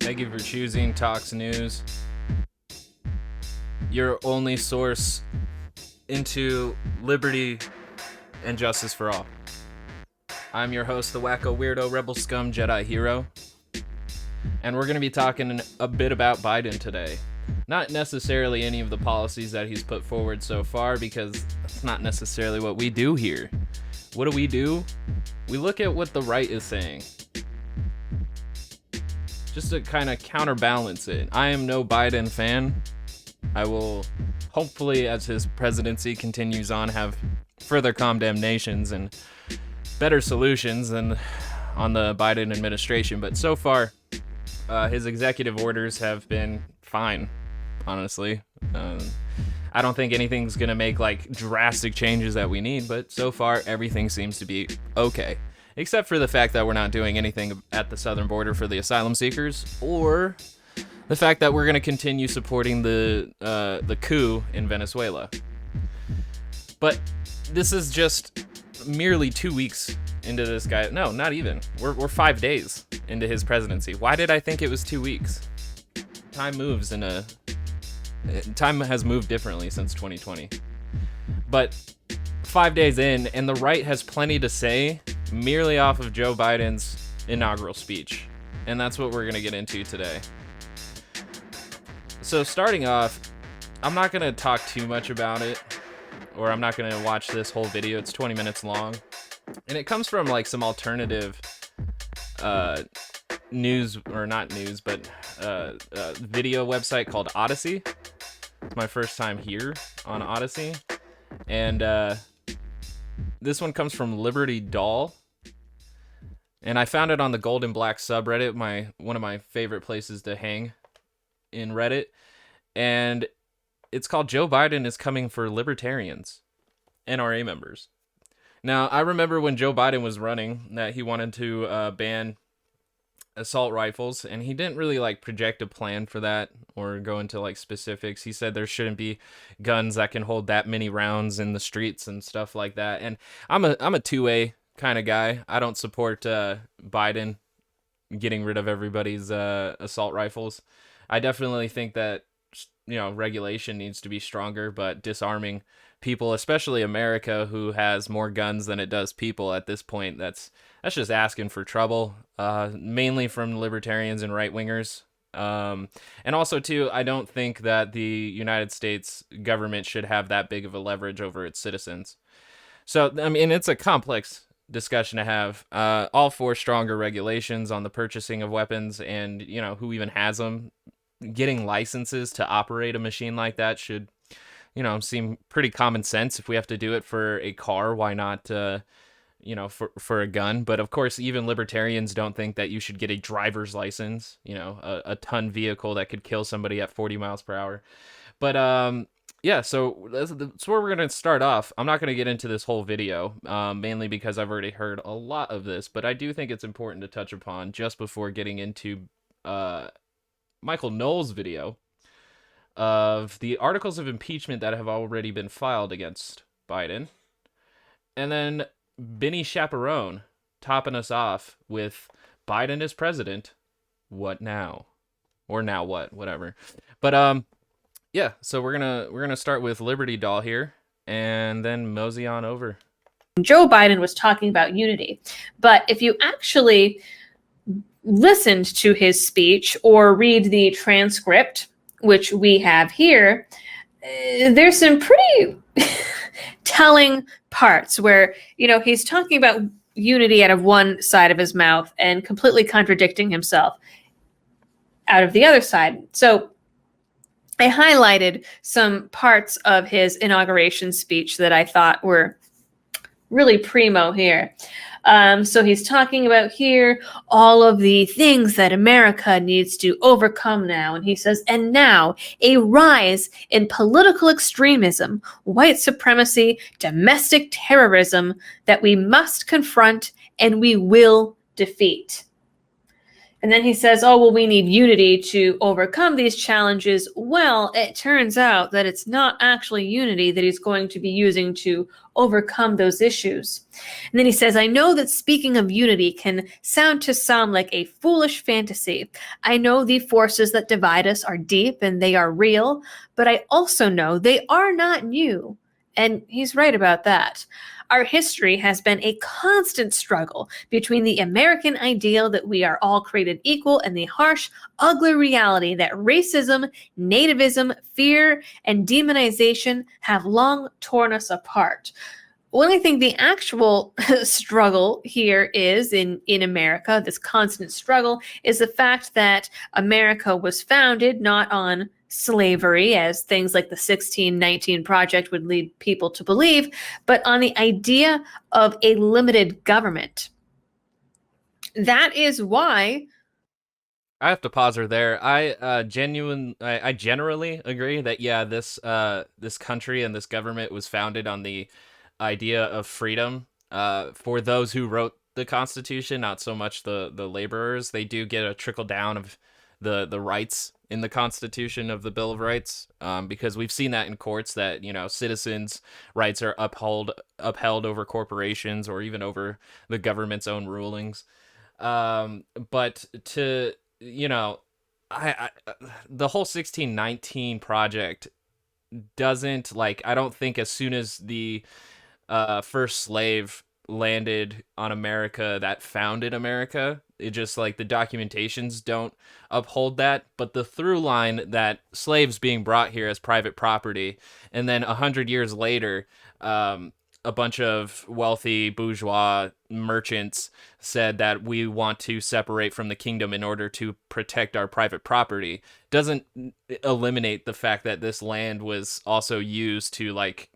Thank you for choosing Tox News, your only source into liberty and justice for all. I'm your host, the wacko weirdo rebel scum Jedi hero, and we're going to be talking a bit about Biden today. Not necessarily any of the policies that he's put forward so far, because that's not necessarily what we do here. What do? We look at what the right is saying, just to kind of counterbalance it. I am no Biden fan. I will, hopefully, as his presidency continues on, have further condemnations and better solutions than on the Biden administration. But so far, his executive orders have been fine, honestly. I don't think anything's going to make like drastic changes that we need, but so far, everything seems to be okay. Except for the fact that we're not doing anything at the southern border for the asylum seekers, or the fact that we're going to continue supporting the coup in Venezuela. But this is just merely 2 weeks into this guy. No, not even. We're 5 days into his presidency. Why did I think it was 2 weeks? Time has moved differently since 2020. But 5 days in, and the right has plenty to say merely off of Joe Biden's inaugural speech. And that's what we're going to get into today. So starting off, I'm not going to talk too much about it, or I'm not going to watch this whole video. It's 20 minutes long. And it comes from like some alternative news, or not news, but video website called Odyssey. It's my first time here on Odyssey. And this one comes from Liberty Doll. And I found it on the Gold and Black subreddit, one of my favorite places to hang in Reddit. And it's called Joe Biden is Coming for Libertarians, NRA members. Now, I remember when Joe Biden was running that he wanted to ban assault rifles, and he didn't really like project a plan for that or go into like specifics. He said there shouldn't be guns that can hold that many rounds in the streets and stuff like that. And I'm a 2A kind of guy. I don't support Biden getting rid of everybody's assault rifles. I definitely think that, you know, regulation needs to be stronger, but disarming people, especially America, who has more guns than it does people at this point, that's just asking for trouble, mainly from libertarians and right-wingers. And also, too, I don't think that the United States government should have that big of a leverage over its citizens. So, I mean, it's a complex discussion to have. All for stronger regulations on the purchasing of weapons and, you know, who even has them. Getting licenses to operate a machine like that should, you know, seem pretty common sense. If we have to do it for a car, why not, you know, for a gun? But of course, even libertarians don't think that you should get a driver's license, you know, a ton vehicle that could kill somebody at 40 miles per hour. But yeah, so that's where we're going to start off. I'm not going to get into this whole video, mainly because I've already heard a lot of this, but I do think it's important to touch upon just before getting into Michael Knowles' video of the articles of impeachment that have already been filed against Biden. And then Benny Chaperone topping us off with Biden as president. What now? Or now what? Whatever. But yeah, so we're gonna start with Liberty Doll here and then mosey on over. Joe Biden was talking about unity. But if you actually listened to his speech or read the transcript, which we have here, there's some pretty telling parts where, you know, he's talking about unity out of one side of his mouth and completely contradicting himself out of the other side. So I highlighted some parts of his inauguration speech that I thought were really primo here. So he's talking about here all of the things that America needs to overcome now. And he says, and now a rise in political extremism, white supremacy, domestic terrorism that we must confront and we will defeat. And then he says, oh, well, we need unity to overcome these challenges. Well, it turns out that it's not actually unity that he's going to be using to overcome those issues. And then he says, I know that speaking of unity can sound to some like a foolish fantasy. I know the forces that divide us are deep and they are real, but I also know they are not new. And he's right about that. Our history has been a constant struggle between the American ideal that we are all created equal and the harsh, ugly reality that racism, nativism, fear, and demonization have long torn us apart. Well, I think the actual struggle here is in America, this constant struggle, is the fact that America was founded not on slavery, as things like the 1619 Project would lead people to believe, but on the idea of a limited government. That is why. I have to pause her there. I generally agree that this country and this government was founded on the idea of freedom for those who wrote the Constitution, not so much the laborers. They do get a trickle down of the rights in the Constitution of the Bill of Rights, because we've seen that in courts that, you know, citizens' rights are upheld over corporations or even over the government's own rulings. But to, you know, I the whole 1619 project doesn't, like, I don't think as soon as the first slave landed on America that founded America, it just, like, the documentations don't uphold that. But the through line that slaves being brought here as private property, and then 100 years later, a bunch of wealthy bourgeois merchants said that we want to separate from the kingdom in order to protect our private property, doesn't eliminate the fact that this land was also used to, like,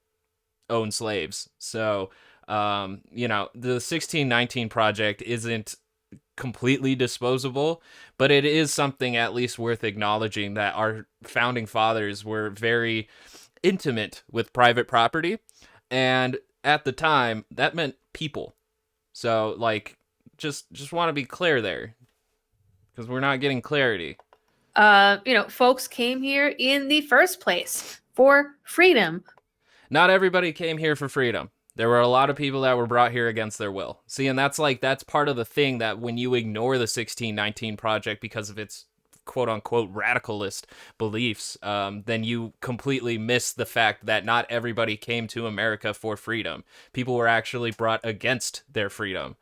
own slaves. So, you know, the 1619 project isn't completely disposable, but it is something at least worth acknowledging, that our founding fathers were very intimate with private property, and at the time that meant people. So, like, just want to be clear there, because we're not getting clarity. Folks came here in the first place for freedom. Not everybody came here for freedom. There were a lot of people that were brought here against their will. See, and that's part of the thing, that when you ignore the 1619 project because of its quote-unquote radicalist beliefs, then you completely miss the fact that not everybody came to America for freedom. People were actually brought against their freedom.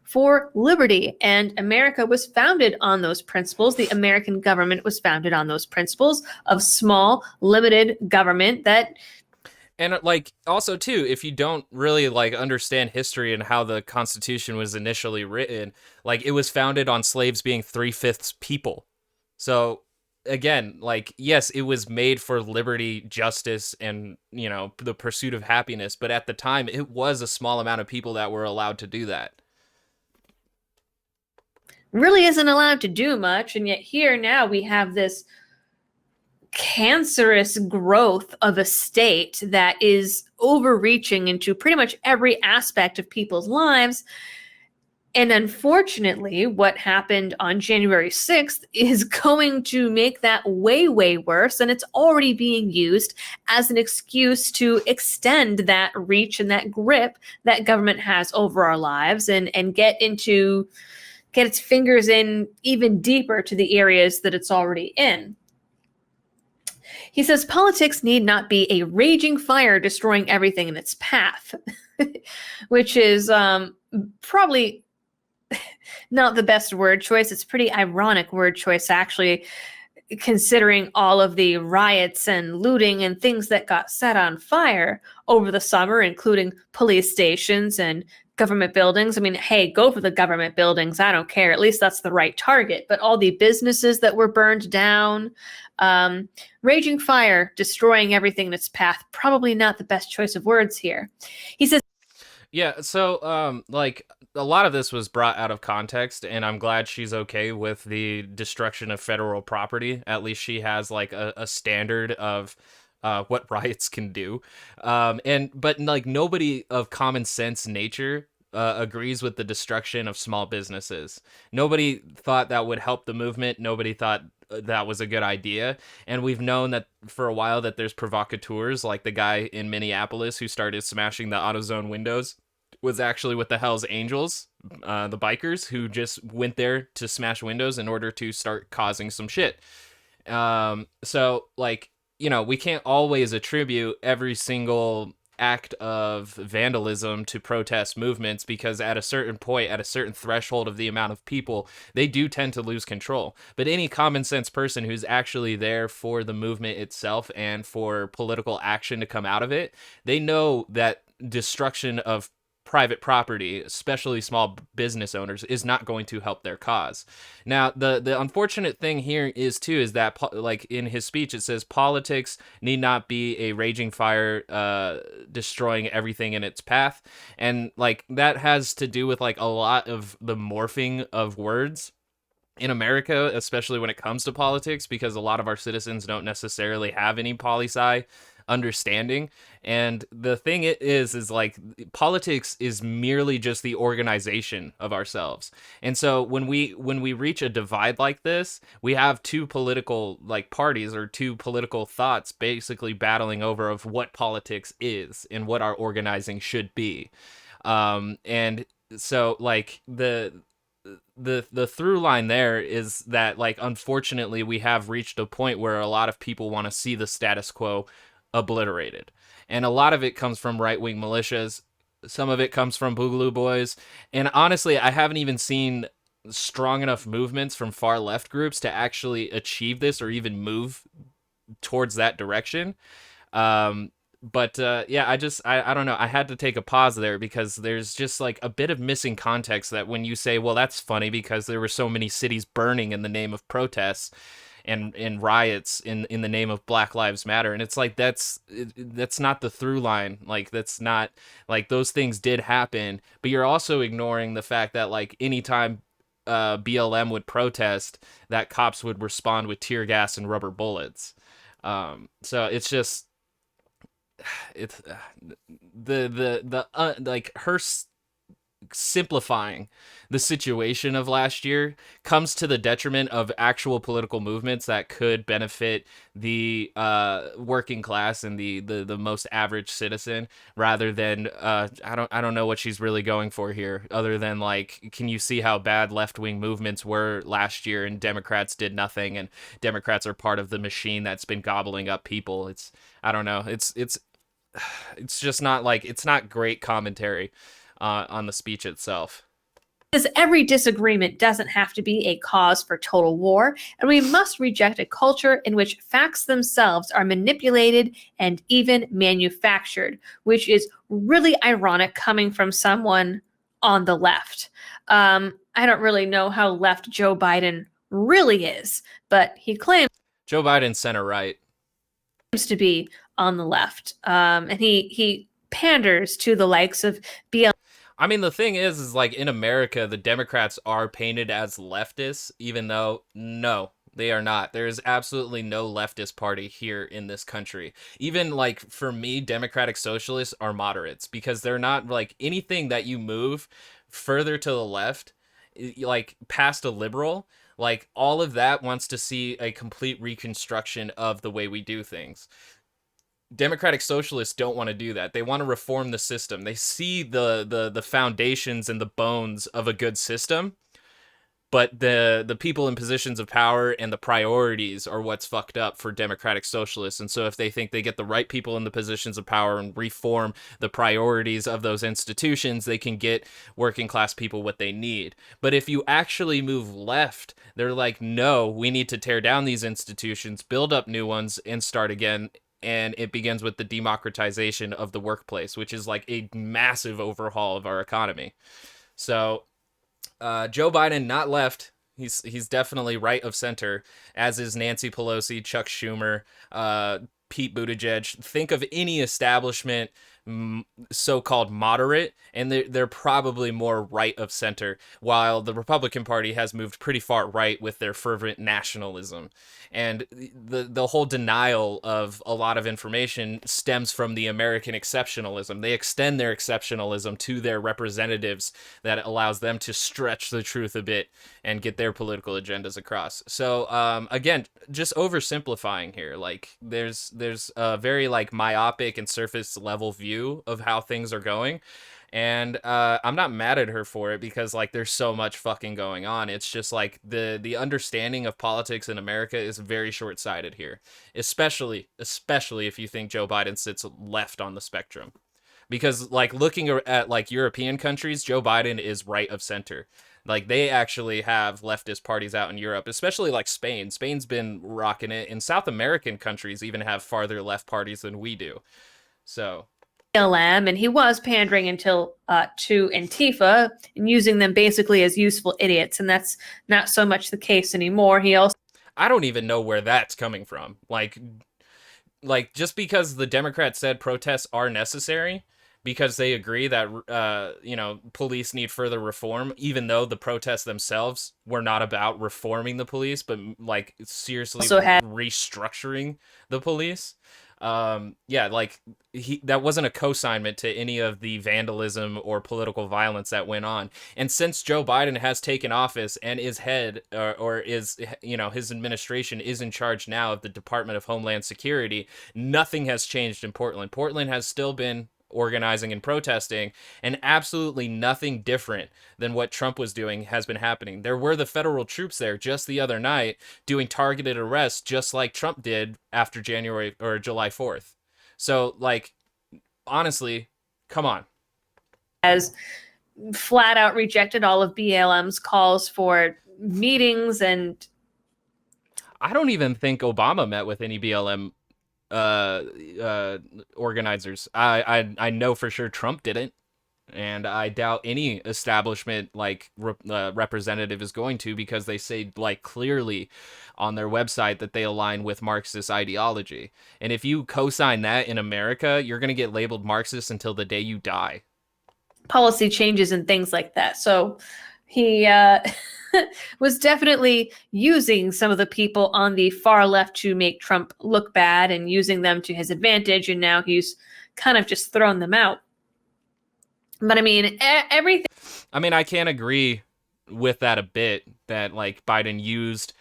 For liberty. And America was founded on those principles. The American government was founded on those principles of small, limited government that... And, like, also too, if you don't really, like, understand history and how the Constitution was initially written, like, it was founded on slaves being 3/5 people. So again, like, yes, it was made for liberty, justice, and, you know, the pursuit of happiness, but at the time it was a small amount of people that were allowed to do that. Really isn't allowed to do much, and yet here now we have this cancerous growth of a state that is overreaching into pretty much every aspect of people's lives. And unfortunately, what happened on January 6th is going to make that way, way worse. And it's already being used as an excuse to extend that reach and that grip that government has over our lives, and get its fingers in even deeper to the areas that it's already in. He says politics need not be a raging fire destroying everything in its path, which is probably not the best word choice. It's a pretty ironic word choice, actually, considering all of the riots and looting and things that got set on fire over the summer, including police stations and government buildings. I mean, hey, go for the government buildings. I don't care. At least that's the right target. But all the businesses that were burned down, raging fire, destroying everything in its path, probably not the best choice of words here. He says, yeah, so, like, a lot of this was brought out of context, and I'm glad she's okay with the destruction of federal property. At least she has, like, a standard of what riots can do. But like, nobody of common sense nature agrees with the destruction of small businesses. Nobody thought that would help the movement. Nobody thought that was a good idea. And we've known that for a while that there's provocateurs, like the guy in Minneapolis who started smashing the AutoZone windows was actually with the Hells Angels, the bikers who just went there to smash windows in order to start causing some shit. So like, you know, we can't always attribute every single act of vandalism to protest movements, because at a certain point, at a certain threshold of the amount of people, they do tend to lose control. But any common sense person who's actually there for the movement itself and for political action to come out of it, they know that destruction of private property, especially small business owners, is not going to help their cause. Now, the unfortunate thing here is too is that, like in his speech, it says politics need not be a raging fire, destroying everything in its path, and like that has to do with like a lot of the morphing of words in America, especially when it comes to politics, because a lot of our citizens don't necessarily have any poli-sci understanding. And the thing it is like politics is merely just the organization of ourselves. And so when we reach a divide like this, we have two political like parties or two political thoughts basically battling over of what politics is and what our organizing should be. And so like the through line there is that, like, unfortunately we have reached a point where a lot of people want to see the status quo obliterated, and a lot of it comes from right-wing militias, some of it comes from Boogaloo Boys, and honestly I haven't even seen strong enough movements from far left groups to actually achieve this or even move towards that direction. But yeah, I don't know. I had to take a pause there because there's just like a bit of missing context that when you say, well, that's funny because there were so many cities burning in the name of protests and riots in the name of Black Lives Matter. And it's like, that's not the through line. Like, that's not, like, those things did happen, but you're also ignoring the fact that, like, anytime BLM would protest, that cops would respond with tear gas and rubber bullets. So it's just, it's like her simplifying the situation of last year comes to the detriment of actual political movements that could benefit the working class and the most average citizen, rather than I don't know what she's really going for here, other than like, can you see how bad left-wing movements were last year and Democrats did nothing, and Democrats are part of the machine that's been gobbling up people. It's, I don't know, it's just not like, it's not great commentary on the speech itself. Because every disagreement doesn't have to be a cause for total war, and we must reject a culture in which facts themselves are manipulated and even manufactured, which is really ironic coming from someone on the left. I don't really know how left Joe Biden really is, but he claims Joe Biden's center right. To be on the left, and he panders to the likes of BLM. I mean, the thing is like, in America, the Democrats are painted as leftists, even though, no, they are not. There is absolutely no leftist party here in this country. Even, like, for me, Democratic Socialists are moderates, because they're not, like, anything that you move further to the left, like, past a liberal, like, all of that wants to see a complete reconstruction of the way we do things. Democratic Socialists don't want to do that. They want to reform the system. They see the foundations and the bones of a good system, but the people in positions of power and the priorities are what's fucked up for Democratic Socialists. And so if they think they get the right people in the positions of power and reform the priorities of those institutions, they can get working class people what they need. But if you actually move left, they're like, no, we need to tear down these institutions, build up new ones, and start again. And it begins with the democratization of the workplace, which is like a massive overhaul of our economy. So Joe Biden, not left. He's definitely right of center, as is Nancy Pelosi, Chuck Schumer, Pete Buttigieg. Think of any establishment so-called moderate, and they're probably more right of center, while the Republican Party has moved pretty far right with their fervent nationalism. And the whole denial of a lot of information stems from the American exceptionalism. They extend their exceptionalism to their representatives that allows them to stretch the truth a bit and get their political agendas across. So again, just oversimplifying here. Like there's a very like myopic and surface level view of how things are going. And I'm not mad at her for it because like there's so much fucking going on. It's just like the understanding of politics in America is very short-sighted here, especially if you think Joe Biden sits left on the spectrum. Because like looking at like European countries, Joe Biden is right of center. Like they actually have leftist parties out in Europe, especially like Spain. Spain's been rocking it, and South American countries even have farther left parties than we do. So BLM, and he was pandering until to Antifa and using them basically as useful idiots, and that's not so much the case anymore. He also I don't even know where that's coming from. Like just because the Democrats said protests are necessary because they agree that police need further reform, even though the protests themselves were not about reforming the police but like seriously had restructuring the police. Yeah, like that wasn't a co-signment to any of the vandalism or political violence that went on. And since Joe Biden has taken office and is head or is, his administration is in charge now of the Department of Homeland Security, nothing has changed in Portland. Portland has still been organizing and protesting, and absolutely nothing different than what Trump was doing has been happening. There were the federal troops there just the other night doing targeted arrests just like Trump did after January or July 4th. So like honestly, come on. has flat out rejected all of BLM's calls for meetings, and I don't even think Obama met with any BLM organizers. I know for sure Trump didn't, and I doubt any establishment like representative is going to, because they say like clearly on their website that they align with Marxist ideology. And if you co-sign that in America, you're going to get labeled Marxist until the day you die. policy changes and things like that. So he was definitely using some of the people on the far left to make Trump look bad and using them to his advantage. And now he's kind of just thrown them out. But I mean, everything. I mean, I can't agree with that a bit, that like Biden used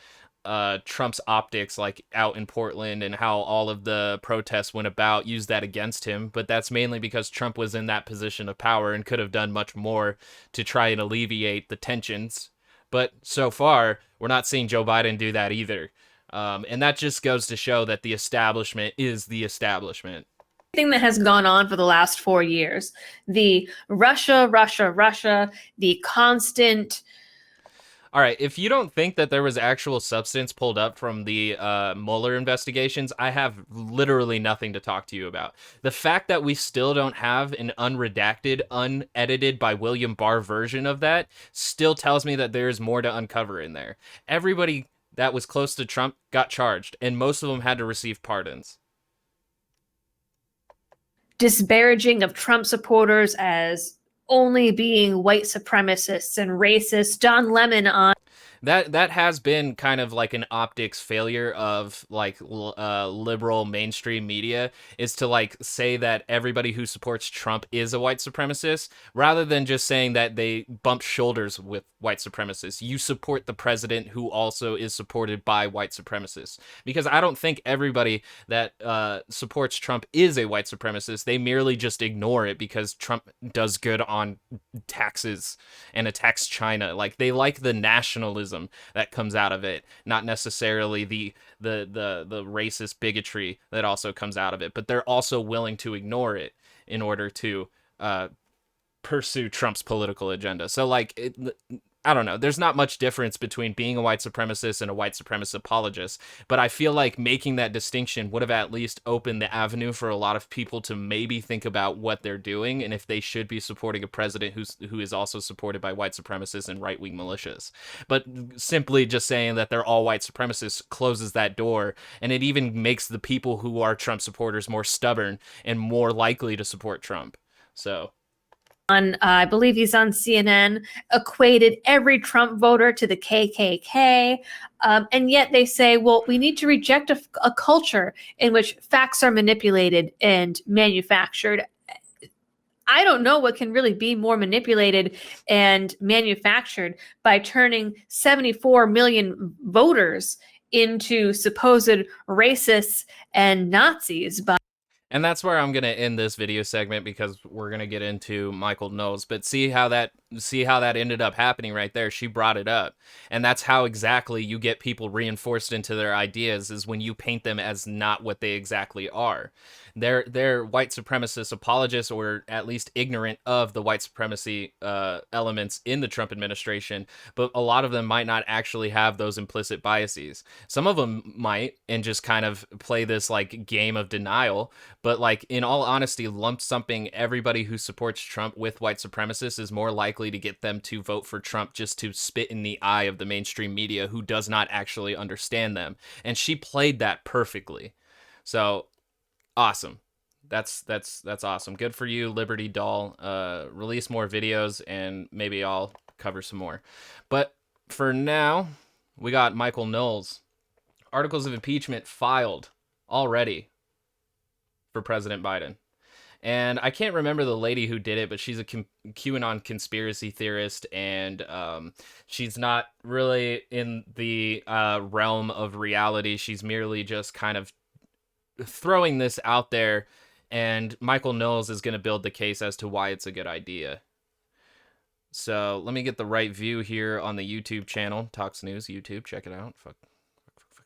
Trump's optics like out in Portland and how all of the protests went about, used that against him. But that's mainly because Trump was in that position of power and could have done much more to try and alleviate the tensions. But so far, we're not seeing Joe Biden do that either. And that just goes to show that the establishment is the establishment. That has gone on for the last 4 years, the Russia, the constant. All right, if you don't think that there was actual substance pulled up from the Mueller investigations, I have literally nothing to talk to you about. The fact that we still don't have an unredacted, unedited by William Barr version of that still tells me that there's more to uncover in there. Everybody that was close to Trump got charged, and most of them had to receive pardons. Disparaging of Trump supporters as only being white supremacists and racists. Don Lemon on that has been kind of like an optics failure of like liberal mainstream media, is to like say that everybody who supports Trump is a white supremacist, rather than just saying that they bump shoulders with white supremacists. You support the president who also is supported by white supremacists, because I don't think everybody that supports Trump is a white supremacist. They merely just ignore it because Trump does good on taxes and attacks China. Like they like the nationalism that comes out of it, not necessarily the racist bigotry that also comes out of it, but they're also willing to ignore it in order to pursue Trump's political agenda. So like I don't know. There's not much difference between being a white supremacist and a white supremacist apologist, but I feel like making that distinction would have at least opened the avenue for a lot of people to maybe think about what they're doing and if they should be supporting a president who is also supported by white supremacists and right-wing militias. But simply just saying that they're all white supremacists closes that door, and it even makes the people who are Trump supporters more stubborn and more likely to support Trump. So on, I believe he's on CNN, equated every Trump voter to the KKK. And yet they say, well, we need to reject a culture in which facts are manipulated and manufactured. I don't know what can really be more manipulated and manufactured by turning 74 million voters into supposed racists and Nazis. and that's where I'm gonna end this video segment because we're gonna get into Michael Knowles. But see how that ended up happening right there. She brought it up, and that's how exactly you get people reinforced into their ideas, is when you paint them as not what they exactly are. They're white supremacist apologists, or at least ignorant of the white supremacy elements in the Trump administration. But a lot of them might not actually have those implicit biases. Some of them might, and just kind of play this like game of denial. But like, in all honesty, lump sumping everybody who supports Trump with white supremacists is more likely to get them to vote for Trump just to spit in the eye of the mainstream media who does not actually understand them. And she played that perfectly. So awesome. That's awesome. Good for you, Liberty Doll. Release more videos and maybe I'll cover some more. But for now, we got Michael Knowles. Articles of impeachment filed already for President Biden. And I can't remember the lady who did it, but she's a QAnon conspiracy theorist, and she's not really in the realm of reality. She's merely just kind of throwing this out there, and Michael Knowles is going to build the case as to why it's a good idea. So let me get the right view here on the YouTube channel, Tox News YouTube. Check it out. Fuck.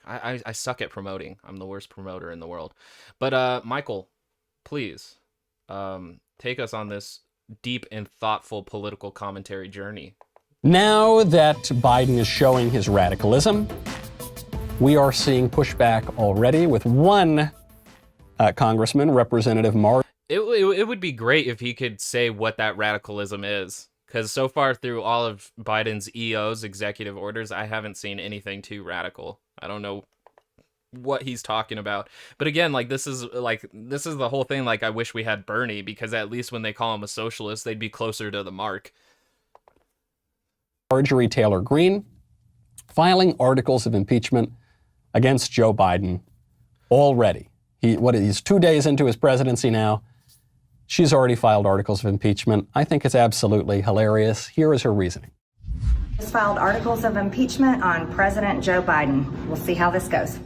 I suck at promoting. I'm the worst promoter in the world. But Michael, please take us on this deep and thoughtful political commentary journey. Now that Biden is showing his radicalism, we are seeing pushback already with one congressman, Representative Mark. It would be great if he could say what that radicalism is, because so far through all of Biden's EOs, executive orders, I haven't seen anything too radical. I don't know what he's talking about. But again, like, this is the whole thing. Like, I wish we had Bernie, because at least when they call him a socialist, they'd be closer to the mark. Marjorie Taylor Greene filing articles of impeachment against Joe Biden already. He's 2 days into his presidency now. She's already filed articles of impeachment. I think it's absolutely hilarious. Here is her reasoning. Filed articles of impeachment on President Joe Biden. We'll see how this goes.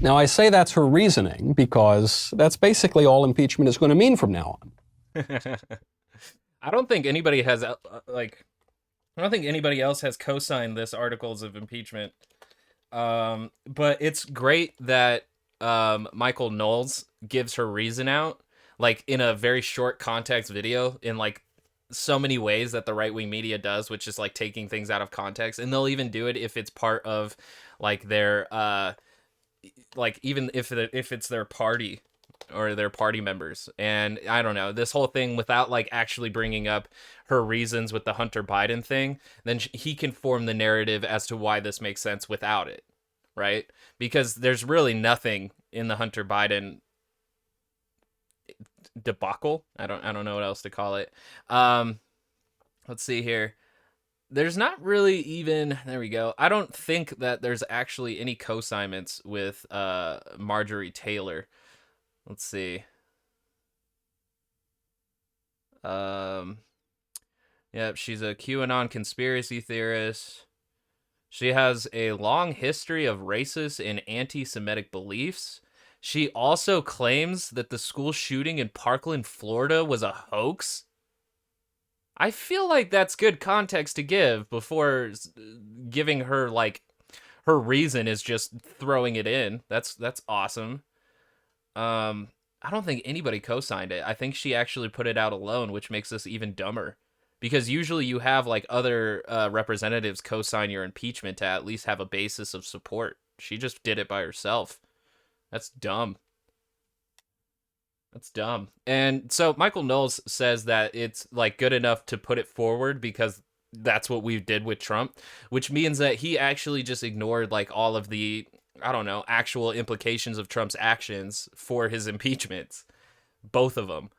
Now, I say that's her reasoning because that's basically all impeachment is going to mean from now on. I don't think anybody has I don't think anybody else has co-signed this articles of impeachment. But it's great that Michael Knowles gives her reason out, like, in a very short context video, in like so many ways that the right-wing media does, which is like taking things out of context. And they'll even do it if it's part of like their like, even if it's their party or their party members. And I don't know, this whole thing, without like actually bringing up her reasons with the Hunter Biden thing, then he can form the narrative as to why this makes sense without it, right? Because there's really nothing in the Hunter Biden debacle. I don't know what else to call it. Let's see here. There's not really even, there we go. I don't think that there's actually any co-assignments with Marjorie Taylor. Let's see. Yep, she's a QAnon conspiracy theorist. She has a long history of racist and anti-Semitic beliefs. She also claims that the school shooting in Parkland, Florida was a hoax. I feel like that's good context to give before giving her, like, her reason is just throwing it in. That's awesome. I don't think anybody co-signed it. I think she actually put it out alone, which makes this even dumber. Because usually you have like other representatives co-sign your impeachment to at least have a basis of support. She just did it by herself. That's dumb. That's dumb. And so Michael Knowles says that it's like good enough to put it forward because that's what we did with Trump, which means that he actually just ignored like all of the, I don't know, actual implications of Trump's actions for his impeachments. Both of them.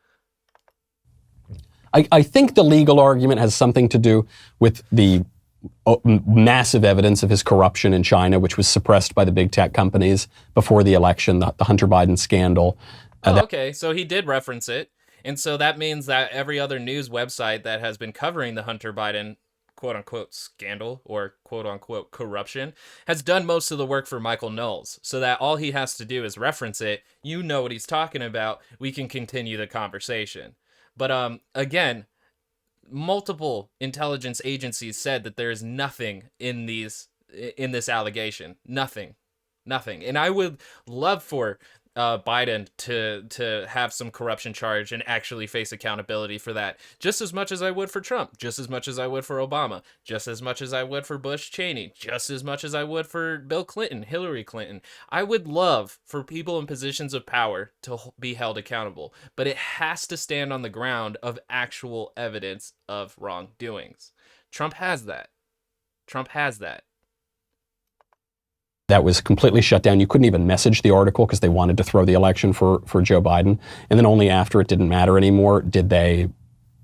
I think the legal argument has something to do with the massive evidence of his corruption in China, which was suppressed by the big tech companies before the election, the Hunter Biden scandal. Okay, so he did reference it. And so that means that every other news website that has been covering the Hunter Biden quote-unquote scandal or quote-unquote corruption has done most of the work for Michael Knowles, so that all he has to do is reference it. You know what he's talking about. We can continue the conversation. But again, multiple intelligence agencies said that there is nothing in this allegation. Nothing. And I would love for Biden to have some corruption charge and actually face accountability for that, just as much as I would for Trump, just as much as I would for Obama, just as much as I would for Bush Cheney, just as much as I would for Bill Clinton, Hillary Clinton. I would love for people in positions of power to be held accountable, but it has to stand on the ground of actual evidence of wrongdoings. Trump has that. That was completely shut down. You couldn't even message the article because they wanted to throw the election for Joe Biden. And then only after it didn't matter anymore did they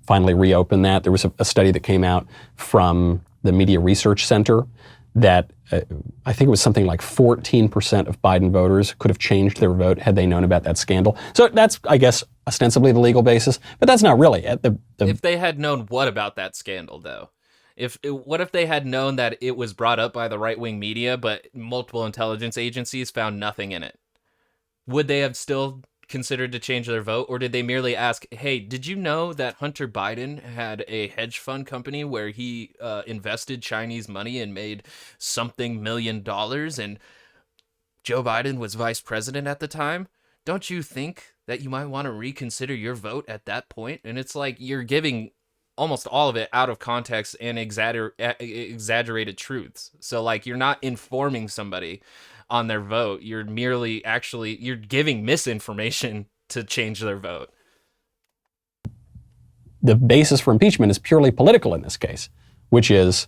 finally reopen that. There was a study that came out from the Media Research Center that I think it was something like 14% of Biden voters could have changed their vote had they known about that scandal. So that's, I guess, ostensibly the legal basis, but that's not really it. If they had known what about that scandal, though? What if they had known that it was brought up by the right-wing media, but multiple intelligence agencies found nothing in it? Would they have still considered to change their vote, or did they merely ask, hey, did you know that Hunter Biden had a hedge fund company where he invested Chinese money and made something $1 million, and Joe Biden was vice president at the time? Don't you think that you might want to reconsider your vote at that point? And it's like you're giving almost all of it out of context and exaggerated truths. So like you're not informing somebody on their vote. You're merely you're giving misinformation to change their vote. The basis for impeachment is purely political in this case, which is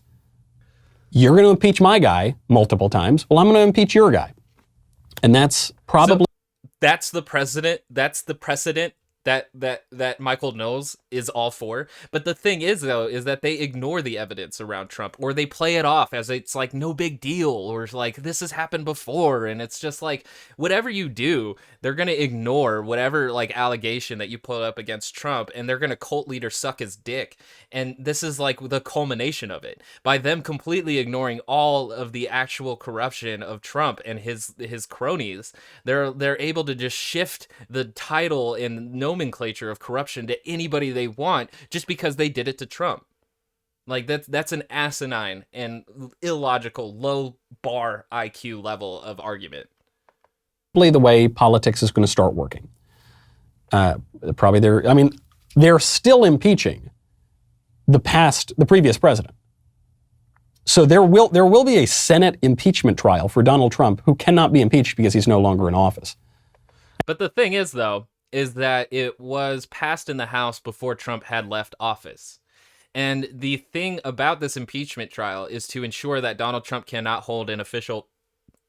you're going to impeach my guy multiple times. Well, I'm going to impeach your guy. And that's probably... So that's the precedent that Michael Knowles is all for. But the thing is, though, is that they ignore the evidence around Trump, or they play it off as it's like no big deal, or like this has happened before. And it's just like whatever you do, they're going to ignore whatever like allegation that you put up against Trump, and they're going to cult leader suck his dick. And this is like the culmination of it by them completely ignoring all of the actual corruption of Trump and his cronies. They're able to just shift the title and nomenclature of corruption to anybody they want just because they did it to Trump. Like that's an asinine and illogical low bar IQ level of argument. The way politics is going to start working. They're still impeaching the previous president. So there will be a Senate impeachment trial for Donald Trump, who cannot be impeached because he's no longer in office. But the thing is, though, is that it was passed in the House before Trump had left office. And the thing about this impeachment trial is to ensure that Donald Trump cannot hold an official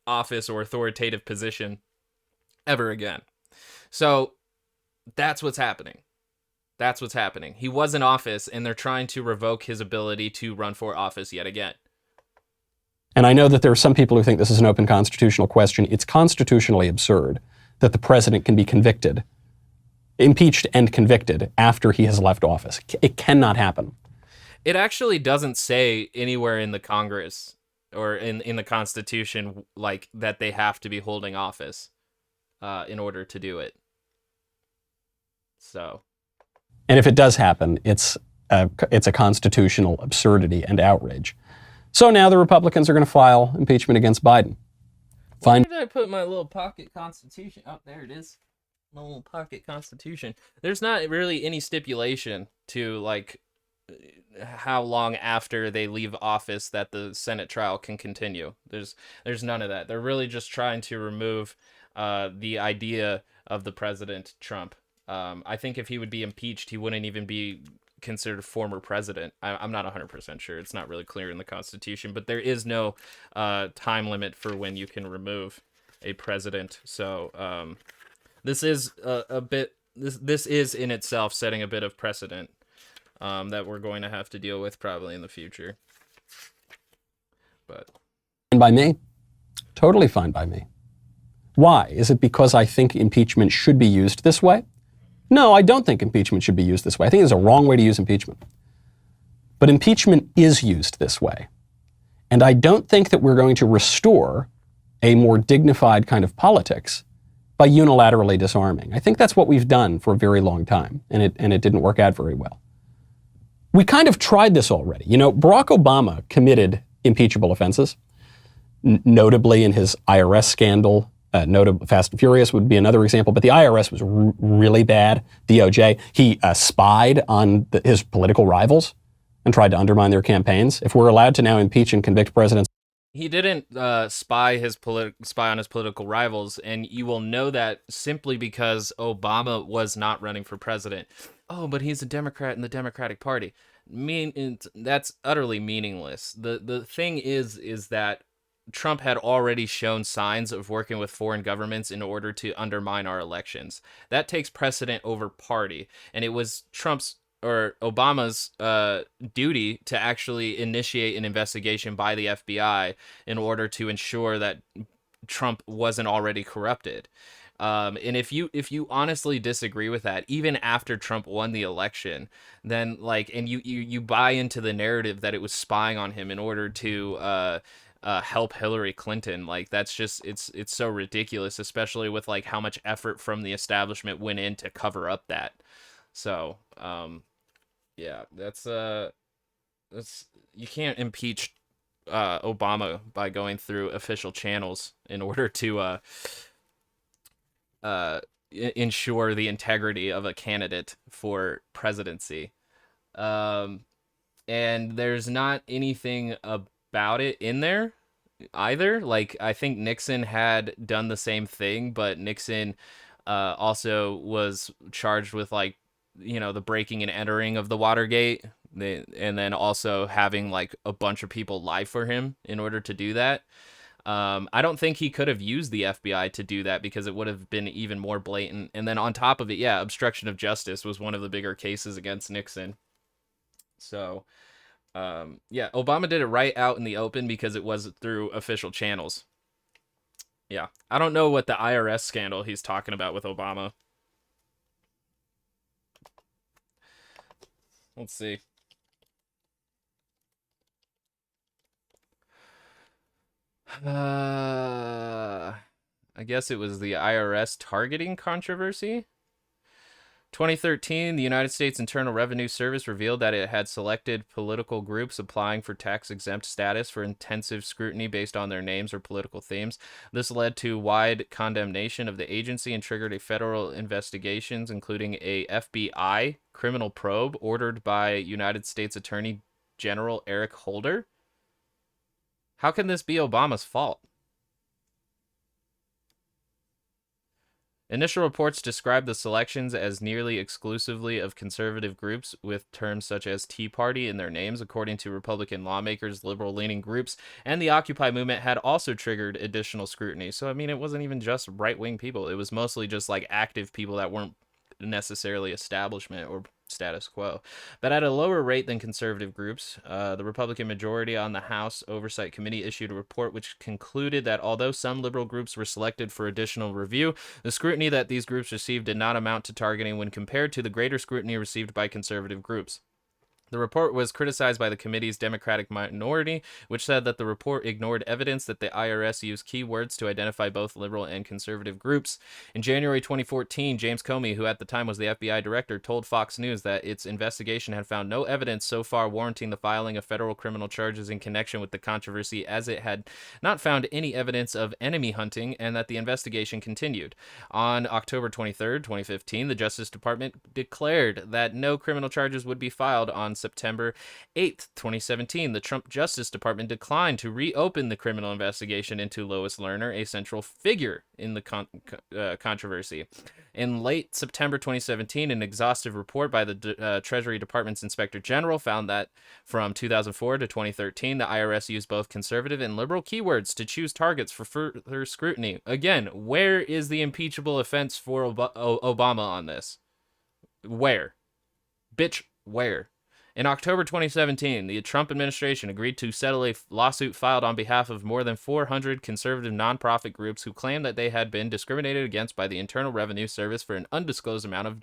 office or authoritative position ever again. So that's what's happening. He was in office, and they're trying to revoke his ability to run for office yet again. And I know that there are some people who think this is an open constitutional question. It's constitutionally absurd that the president can be impeached and convicted after he has left office. It cannot happen. It actually doesn't say anywhere in the Congress or in the Constitution like that they have to be holding office in order to do it. So, and if it does happen, it's a constitutional absurdity and outrage. So now the Republicans are going to file impeachment against Biden. Where did I put my little pocket constitution? Oh, there it is. My little pocket constitution. There's not really any stipulation to like how long after they leave office that the Senate trial can continue. There's none of that. They're really just trying to remove the idea of the president Trump. I think if he would be impeached, he wouldn't even be considered former president. I'm not 100% sure. It's not really clear in the Constitution, but there is no time limit for when you can remove a president. So this is a bit. This is in itself setting a bit of precedent that we're going to have to deal with probably in the future. But Fine by me. Totally fine by me. Why? Is it because I think impeachment should be used this way? No, I don't think impeachment should be used this way. I think it's a wrong way to use impeachment. But impeachment is used this way. And I don't think that we're going to restore a more dignified kind of politics by unilaterally disarming. I think that's what we've done for a very long time, and it didn't work out very well. We kind of tried this already. You know, Barack Obama committed impeachable offenses, notably in his IRS scandal. Fast and Furious would be another example, but the IRS was really bad. DOJ, he spied on his political rivals and tried to undermine their campaigns. If we're allowed to now impeach and convict presidents, he didn't spy on his political rivals, and you will know that simply because Obama was not running for president. Oh, but he's a Democrat in the Democratic Party. That's utterly meaningless. The thing is that Trump had already shown signs of working with foreign governments in order to undermine our elections. That takes precedent over party, and it was Obama's duty to actually initiate an investigation by the FBI in order to ensure that Trump wasn't already corrupted. And if you honestly disagree with that, even after Trump won the election, then and you buy into the narrative that it was spying on him in order to help Hillary Clinton, that's just it's so ridiculous, especially with how much effort from the establishment went in to cover up that. So yeah, that's you can't impeach Obama by going through official channels in order to ensure the integrity of a candidate for presidency. And there's not anything about it in there either. I think Nixon had done the same thing, but Nixon also was charged with the breaking and entering of the Watergate, and then also having a bunch of people lie for him in order to do that. I don't think he could have used the FBI to do that because it would have been even more blatant. And then on top of it, yeah, obstruction of justice was one of the bigger cases against Nixon. So, yeah, Obama did it right out in the open because it was through official channels. Yeah, I don't know what the IRS scandal he's talking about with Obama. Let's see. I guess it was the IRS targeting controversy. 2013, the United States Internal Revenue Service revealed that it had selected political groups applying for tax-exempt status for intensive scrutiny based on their names or political themes. This led to wide condemnation of the agency and triggered a federal investigations, including a FBI criminal probe ordered by United States Attorney General Eric Holder. How can this be Obama's fault? Initial reports described the selections as nearly exclusively of conservative groups, with terms such as Tea Party in their names. According to Republican lawmakers, liberal-leaning groups and the Occupy movement had also triggered additional scrutiny. So, I mean, it wasn't even just right-wing people. It was mostly just active people that weren't necessarily establishment or status quo, but at a lower rate than conservative groups. The Republican majority on the House Oversight Committee issued a report which concluded that although some liberal groups were selected for additional review, the scrutiny that these groups received did not amount to targeting when compared to the greater scrutiny received by conservative groups. The report was criticized by the committee's Democratic minority, which said that the report ignored evidence that the IRS used keywords to identify both liberal and conservative groups. In January 2014, James Comey, who at the time was the FBI director, told Fox News that its investigation had found no evidence so far warranting the filing of federal criminal charges in connection with the controversy, as it had not found any evidence of enemy hunting, and that the investigation continued. On October 23, 2015, the Justice Department declared that no criminal charges would be filed on September 8th, 2017, the Trump Justice Department declined to reopen the criminal investigation into Lois Lerner, a central figure in the controversy. In late September 2017, an exhaustive report by the Treasury Department's Inspector General found that from 2004 to 2013, the IRS used both conservative and liberal keywords to choose targets for further scrutiny. Again, where is the impeachable offense for Obama on this? Where? Bitch, where? In October 2017, the Trump administration agreed to settle a lawsuit filed on behalf of more than 400 conservative nonprofit groups who claimed that they had been discriminated against by the Internal Revenue Service for an undisclosed amount of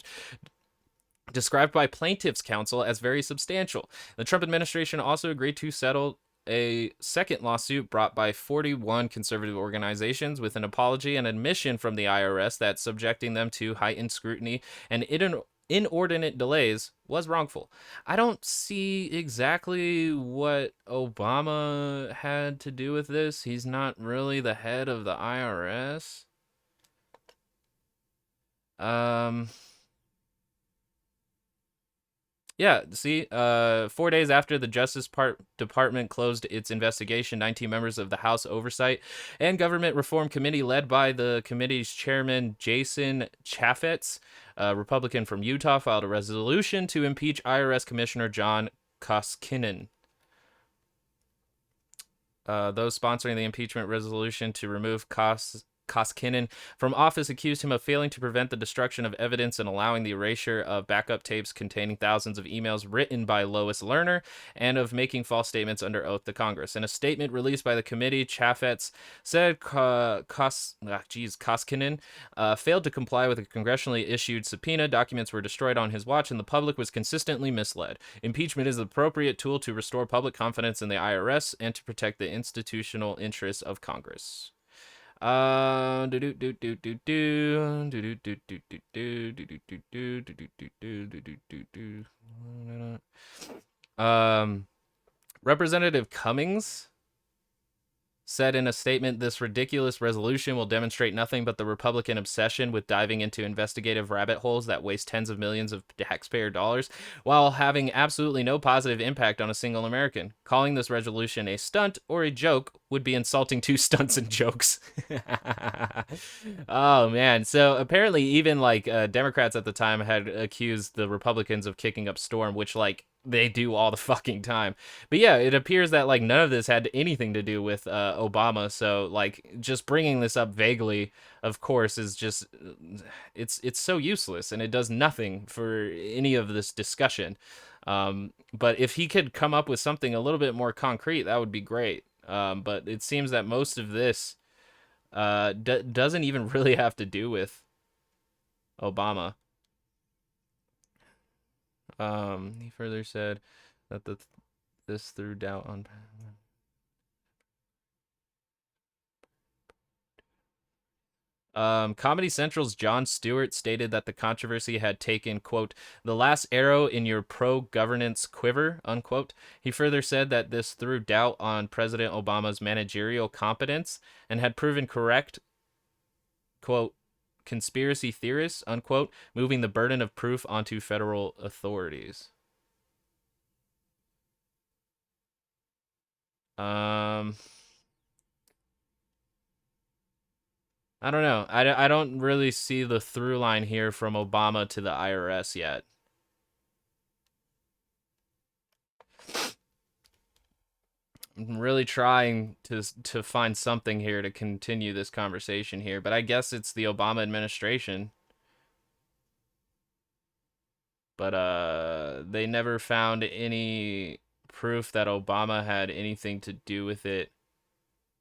described by plaintiffs' counsel as very substantial. The Trump administration also agreed to settle a second lawsuit brought by 41 conservative organizations with an apology and admission from the IRS that subjecting them to heightened scrutiny and inordinate delays was wrongful. I don't see exactly what Obama had to do with this. He's not really the head of the IRS. Yeah, see, 4 days after the Justice Department closed its investigation, 19 members of the House Oversight and Government Reform Committee, led by the committee's chairman, Jason Chaffetz, a Republican from Utah, filed a resolution to impeach IRS Commissioner John Koskinen. Those sponsoring the impeachment resolution to remove Koskinen from office accused him of failing to prevent the destruction of evidence and allowing the erasure of backup tapes containing thousands of emails written by Lois Lerner and of making false statements under oath to Congress. In a statement released by the committee, Chaffetz said Koskinen failed to comply with a congressionally issued subpoena. Documents were destroyed on his watch, and the public was consistently misled. Impeachment is the appropriate tool to restore public confidence in the IRS and to protect the institutional interests of Congress. Representative Cummings said in a statement, "This ridiculous resolution will demonstrate nothing but the Republican obsession with diving into investigative rabbit holes that waste tens of millions of taxpayer dollars while having absolutely no positive impact on a single American. Calling this resolution a stunt or a joke would be insulting to stunts and jokes." Oh, man. So apparently even like Democrats at the time had accused the Republicans of kicking up storm, which like they do all the fucking time. But yeah, it appears that like none of this had anything to do with Obama. So like just bringing this up vaguely, of course, is just it's so useless and it does nothing for any of this discussion. But if he could come up with something a little bit more concrete, that would be great. But it seems that most of this doesn't even really have to do with Obama. He further said that this threw doubt on. Comedy Central's Jon Stewart stated that the controversy had taken, quote, "the last arrow in your pro-governance quiver," unquote. He further said that this threw doubt on President Obama's managerial competence and had proven correct, quote, "conspiracy theorists," unquote, moving the burden of proof onto federal authorities. I don't know. I don't really see the through line here from Obama to the IRS yet. I'm really trying to find something here to continue this conversation here, but I guess it's the Obama administration. But they never found any proof that Obama had anything to do with it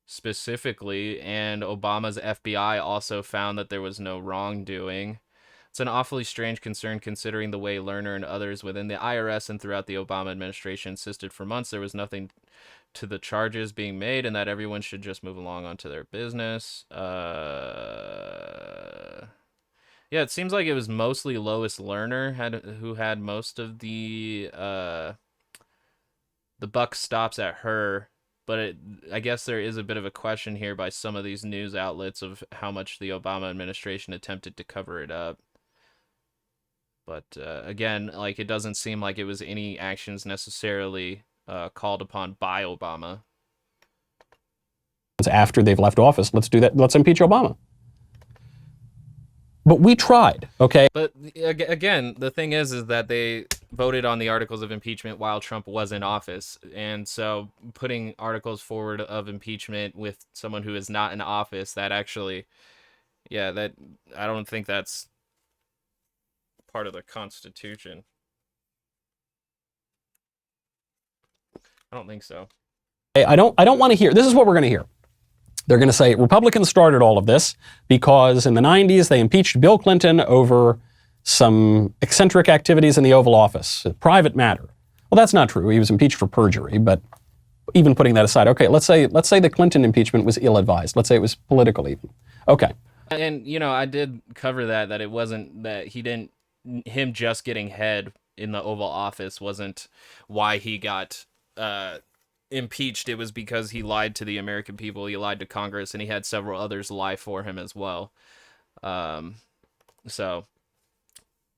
specifically, and Obama's FBI also found that there was no wrongdoing. It's an awfully strange concern considering the way Lerner and others within the IRS and throughout the Obama administration insisted for months there was nothing to the charges being made and that everyone should just move along onto their business. Yeah, it seems like it was mostly Lois Lerner who had most of the buck stops at her. But I guess there is a bit of a question here by some of these news outlets of how much the Obama administration attempted to cover it up. But again, like, it doesn't seem like it was any actions necessarily called upon by Obama. After they've left office, let's do that. Let's impeach Obama. But we tried, okay? But again, the thing is that they voted on the articles of impeachment while Trump was in office. And so putting articles forward of impeachment with someone who is not in office, that actually, yeah, that I don't think that's part of the Constitution. I don't think so. I don't want to hear, this is what we're going to hear. They're going to say Republicans started all of this because in the 90s they impeached Bill Clinton over some eccentric activities in the Oval Office, a private matter. Well, that's not true. He was impeached for perjury, but even putting that aside, okay, let's say the Clinton impeachment was ill-advised. Let's say it was political even. Okay. And, you know, I did cover that it wasn't that him just getting head in the Oval Office wasn't why he got impeached. It was because he lied to the American people, he lied to Congress, and he had several others lie for him as well. So,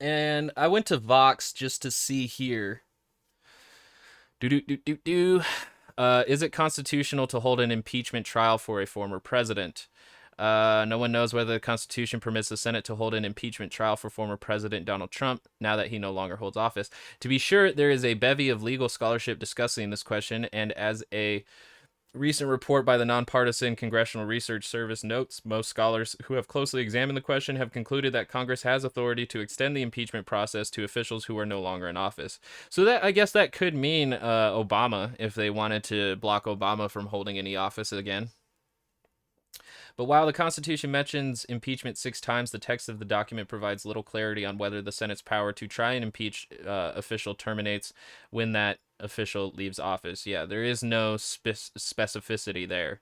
and I went to Vox just to see here. Is it constitutional to hold an impeachment trial for a former president? No one knows whether the Constitution permits the Senate to hold an impeachment trial for former President Donald Trump now that he no longer holds office. To be sure, there is a bevy of legal scholarship discussing this question, and as a recent report by the Nonpartisan Congressional Research Service notes, most scholars who have closely examined the question have concluded that Congress has authority to extend the impeachment process to officials who are no longer in office. So that, I guess that could mean Obama, if they wanted to block Obama from holding any office again. But while the Constitution mentions impeachment 6 times, the text of the document provides little clarity on whether the Senate's power to try and impeach official terminates when that official leaves office. Yeah, there is no specificity there.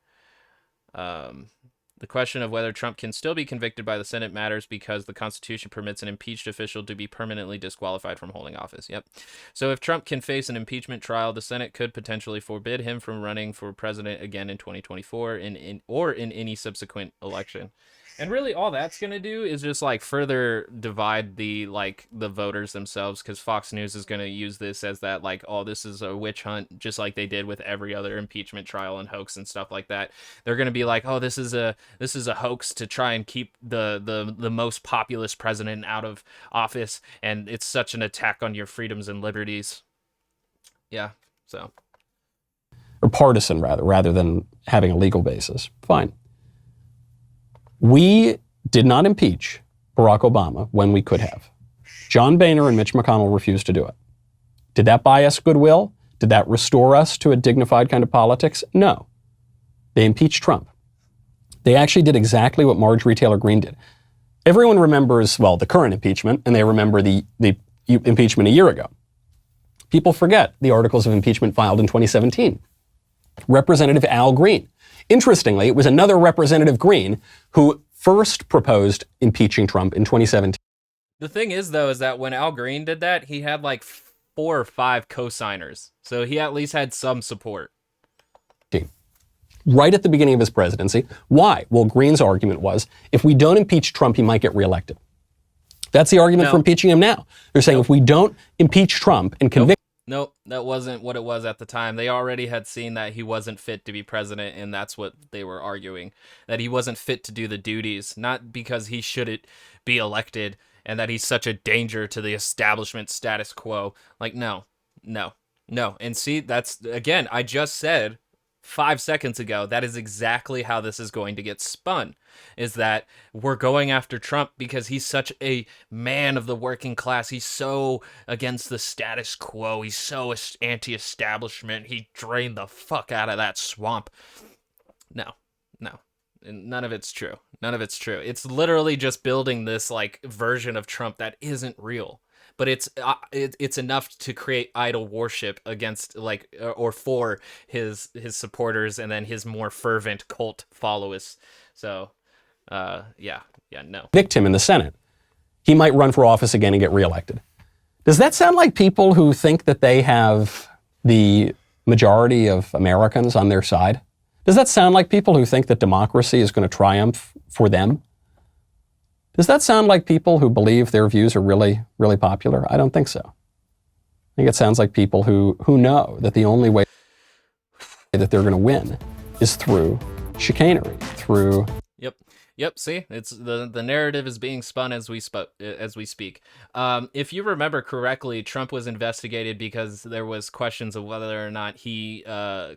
The question of whether Trump can still be convicted by the Senate matters because the Constitution permits an impeached official to be permanently disqualified from holding office. Yep. So if Trump can face an impeachment trial, the Senate could potentially forbid him from running for president again in 2024 or in any subsequent election. And really all that's going to do is just like further divide the voters themselves, because Fox News is going to use this as that like, oh, this is a witch hunt, just like they did with every other impeachment trial and hoax and stuff like that. They're going to be like, oh, this is a hoax to try and keep the most populist president out of office, and it's such an attack on your freedoms and liberties. Yeah, so. Or partisan rather than having a legal basis. Fine. We did not impeach Barack Obama when we could have. John Boehner and Mitch McConnell refused to do it. Did that buy us goodwill? Did that restore us to a dignified kind of politics? No. They impeached Trump. They actually did exactly what Marjorie Taylor Greene did. Everyone remembers, well, the current impeachment, and they remember the impeachment a year ago. People forget the articles of impeachment filed in 2017. Representative Al Green. Interestingly, it was another Representative Green who first proposed impeaching Trump in 2017. The thing is, though, is that when Al Green did that, he had like 4 or 5 co-signers. So he at least had some support. Right at the beginning of his presidency. Why? Well, Green's argument was, if we don't impeach Trump, he might get reelected. That's the argument for impeaching him now. They're saying if we don't impeach Trump and convict... Nope, that wasn't what it was at the time. They already had seen that he wasn't fit to be president, and that's what they were arguing. That he wasn't fit to do the duties, not because he shouldn't be elected, and that he's such a danger to the establishment status quo. Like, no. And see, that's, again, I just said 5 seconds ago, that is exactly how this is going to get spun, is that we're going after Trump because he's such a man of the working class. He's so against the status quo. He's so anti-establishment. He drained the fuck out of that swamp. No. And none of it's true. It's literally just building this like version of Trump that isn't real. But it's enough to create idol worship against or for his supporters and then his more fervent cult followers. So, no. Convict him in the Senate, he might run for office again and get reelected. Does that sound like people who think that they have the majority of Americans on their side? Does that sound like people who think that democracy is going to triumph for them? Does that sound like people who believe their views are really, really popular? I don't think so. I think it sounds like people who know that the only way that they're going to win is through chicanery, through... Yep. See, it's the narrative is being spun as we speak. If you remember correctly, Trump was investigated because there was questions of whether or not he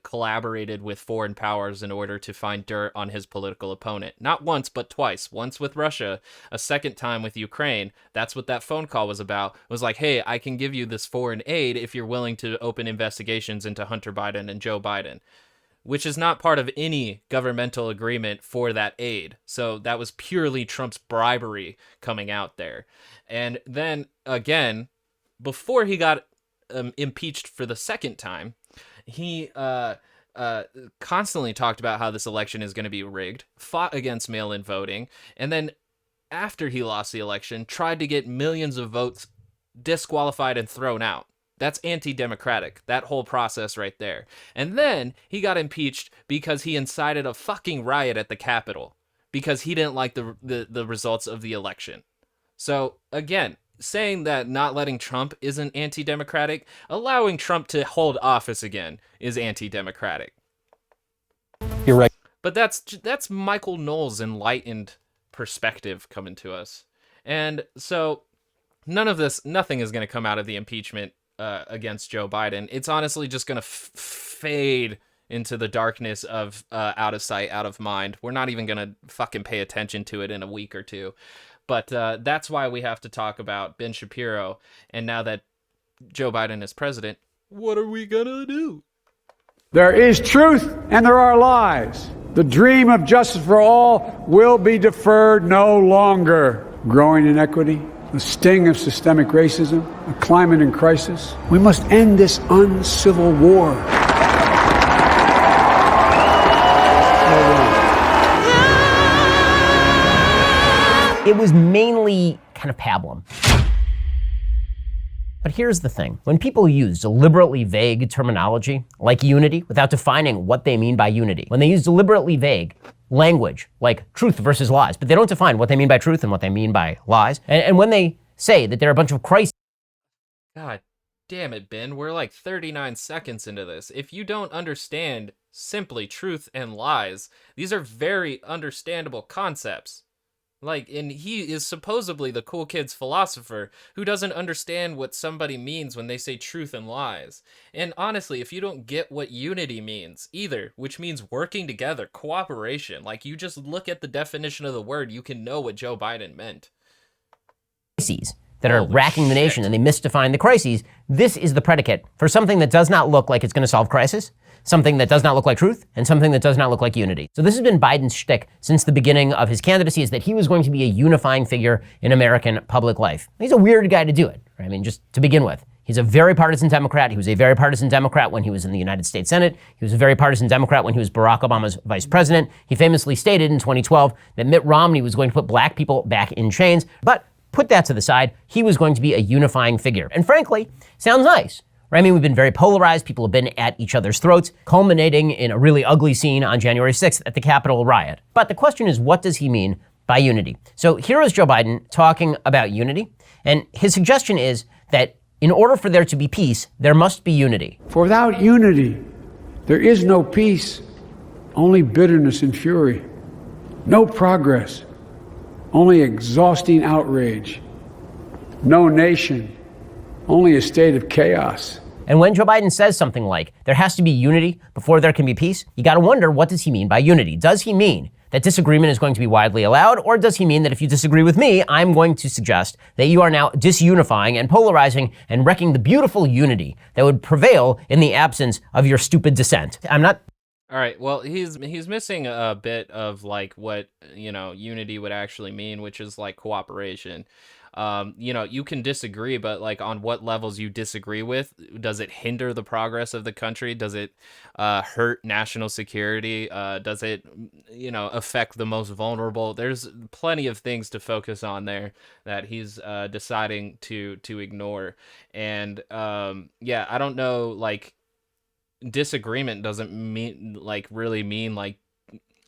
collaborated with foreign powers in order to find dirt on his political opponent. Not once, but twice. Once with Russia, a second time with Ukraine. That's what that phone call was about. It was like, hey, I can give you this foreign aid if you're willing to open investigations into Hunter Biden and Joe Biden, which is not part of any governmental agreement for that aid. So that was purely Trump's bribery coming out there. And then, again, before he got impeached for the second time, he constantly talked about how this election is going to be rigged, fought against mail-in voting, and then after he lost the election, tried to get millions of votes disqualified and thrown out. That's anti-democratic, that whole process right there. And then he got impeached because he incited a fucking riot at the Capitol because he didn't like the results of the election. So, again, saying that not letting Trump isn't anti-democratic, allowing Trump to hold office again is anti-democratic. You're right. But that's Michael Knowles' enlightened perspective coming to us. And so nothing is going to come out of the impeachment against Joe Biden. It's honestly just going to fade into the darkness of out of sight, out of mind. We're not even going to fucking pay attention to it in a week or two. But that's why we have to talk about Ben Shapiro. And now that Joe Biden is president, what are we going to do? There is truth and there are lies. The dream of justice for all will be deferred no longer. Growing inequity, the sting of systemic racism, a climate in crisis. We must end this uncivil war. It was mainly kind of pablum. But here's the thing. When people use deliberately vague terminology, like unity, without defining what they mean by unity, when they use deliberately vague language, like truth versus lies, but they don't define what they mean by truth and what they mean by lies, and when they say that there are a bunch of crises... God damn it, Ben. We're like 39 seconds into this. If you don't understand simply truth and lies, these are very understandable concepts. Like, and he is supposedly the cool kid's philosopher who doesn't understand what somebody means when they say truth and lies. And honestly, if you don't get what unity means either, which means working together, cooperation, like you just look at the definition of the word, you can know what Joe Biden meant. Crises that are Holy racking the nation, shit. and they misdefine the crises. This is the predicate for something that does not look like it's going to solve crisis, something that does not look like truth, and something that does not look like unity. So this has been Biden's shtick since the beginning of his candidacy, is that he was going to be a unifying figure in American public life. He's a weird guy to do it, right? I mean, just to begin with. He's a very partisan Democrat. He was a very partisan Democrat when he was in the United States Senate. He was a very partisan Democrat when he was Barack Obama's vice president. He famously stated in 2012 that Mitt Romney was going to put black people back in chains. But put that to the side, he was going to be a unifying figure. And frankly, sounds nice. Right? I mean, we've been very polarized. People have been at each other's throats, culminating in a really ugly scene on January 6th at the Capitol riot. But the question is, what does he mean by unity? So here is Joe Biden talking about unity. And his suggestion is that in order for there to be peace, there must be unity. For without unity, there is no peace, only bitterness and fury. No progress, only exhausting outrage. No nation, only a state of chaos. And when Joe Biden says something like, there has to be unity before there can be peace, you gotta wonder, what does he mean by unity? Does he mean that disagreement is going to be widely allowed, or does he mean that if you disagree with me, I'm going to suggest that you are now disunifying and polarizing and wrecking the beautiful unity that would prevail in the absence of your stupid dissent? I'm not... All right, well, he's missing a bit of like what, unity would actually mean, which is like cooperation. You can disagree, but like on what levels you disagree with. Does it hinder the progress of the country? Does it hurt national security? Does it, affect the most vulnerable? There's plenty of things to focus on there that he's deciding to ignore. And I don't know, like, disagreement doesn't mean like really mean like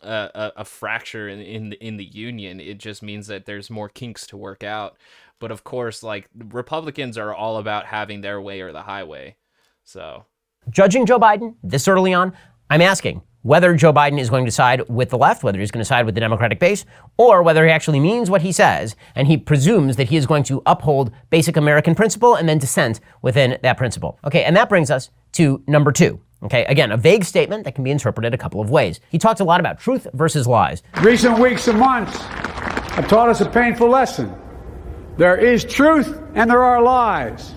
a fracture in the union. It just means that there's more kinks to work out. But of course, like, Republicans are all about having their way or the highway. So, judging Joe Biden this early on, I'm asking whether Joe Biden is going to side with the left, whether he's going to side with the Democratic base, or whether he actually means what he says, and he presumes that he is going to uphold basic American principle and then dissent within that principle. Okay, and that brings us to number 2. Okay, again, a vague statement that can be interpreted a couple of ways. He talked a lot about truth versus lies. Recent weeks and months have taught us a painful lesson. There is truth and there are lies.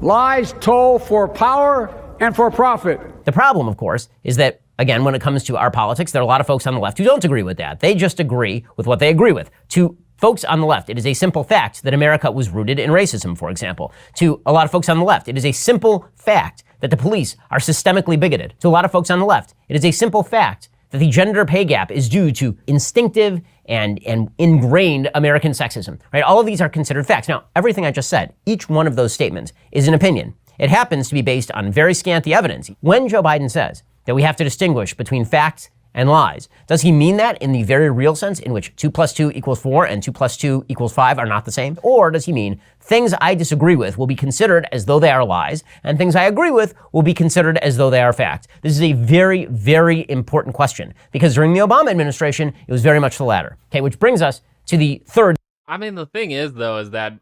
Lies told for power and for profit. The problem, of course, is that, again, when it comes to our politics, there are a lot of folks on the left who don't agree with that. They just agree with what they agree with. To folks on the left, it is a simple fact that America was rooted in racism, for example. To a lot of folks on the left, it is a simple fact that the police are systemically bigoted. To a lot of folks on the left, it is a simple fact that the gender pay gap is due to instinctive and ingrained American sexism, right? All of these are considered facts. Now, everything I just said, each one of those statements is an opinion. It happens to be based on very scanty evidence. When Joe Biden says that we have to distinguish between facts and lies, does he mean that in the very real sense in which 2 + 2 = 4 and 2 + 2 = 5 are not the same? Or does he mean things I disagree with will be considered as though they are lies, and things I agree with will be considered as though they are facts? This is a very, very important question, because during the Obama administration, it was very much the latter. Okay, which brings us to the third. I mean, the thing is, though, is that,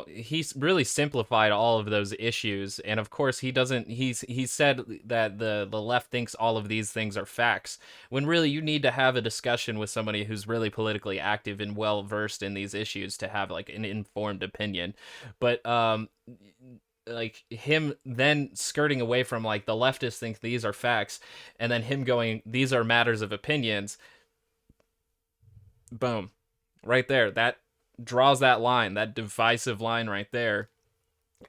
he's really simplified all of those issues. And of course, he said that the left thinks all of these things are facts, when really you need to have a discussion with somebody who's really politically active and well versed in these issues to have like an informed opinion. But, like, him then skirting away from like the leftists think these are facts, and then him going, these are matters of opinions. Boom. Right there, that draws that line, that divisive line right there,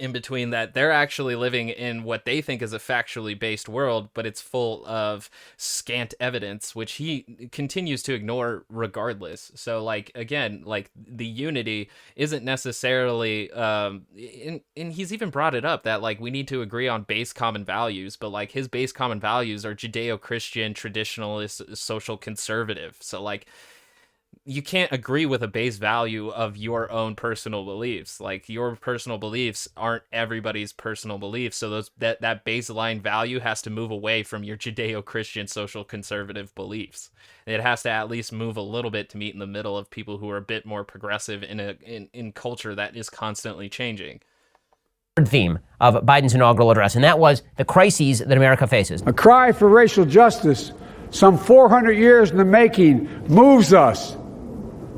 in between that they're actually living in what they think is a factually based world, but it's full of scant evidence, which he continues to ignore regardless. So, like, again, like, the unity isn't necessarily, and he's even brought it up that, like, we need to agree on base common values, but, like, his base common values are Judeo-Christian, traditionalist, social conservative. So, like, you can't agree with a base value of your own personal beliefs. Like, your personal beliefs aren't everybody's personal beliefs. So that baseline value has to move away from your Judeo-Christian social conservative beliefs. It has to at least move a little bit to meet in the middle of people who are a bit more progressive in culture that is constantly changing. Theme of Biden's inaugural address, and that was the crises that America faces. A cry for racial justice, some 400 years in the making, moves us.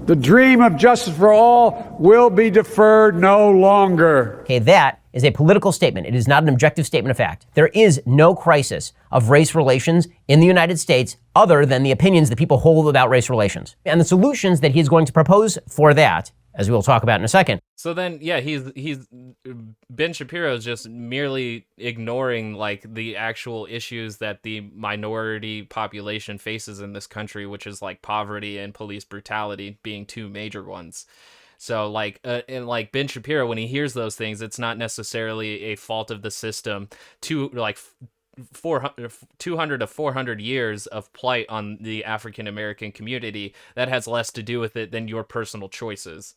The dream of justice for all will be deferred no longer. Okay, that is a political statement. It is not an objective statement of fact. There is no crisis of race relations in the United States other than the opinions that people hold about race relations. And the solutions that he is going to propose for that, as we will talk about in a second. So then, yeah, he's Ben Shapiro is just merely ignoring like the actual issues that the minority population faces in this country, which is like poverty and police brutality being two major ones. So like, and like Ben Shapiro, when he hears those things, it's not necessarily a fault of the system. 200 to 400 years of plight on the African American community that has less to do with it than your personal choices.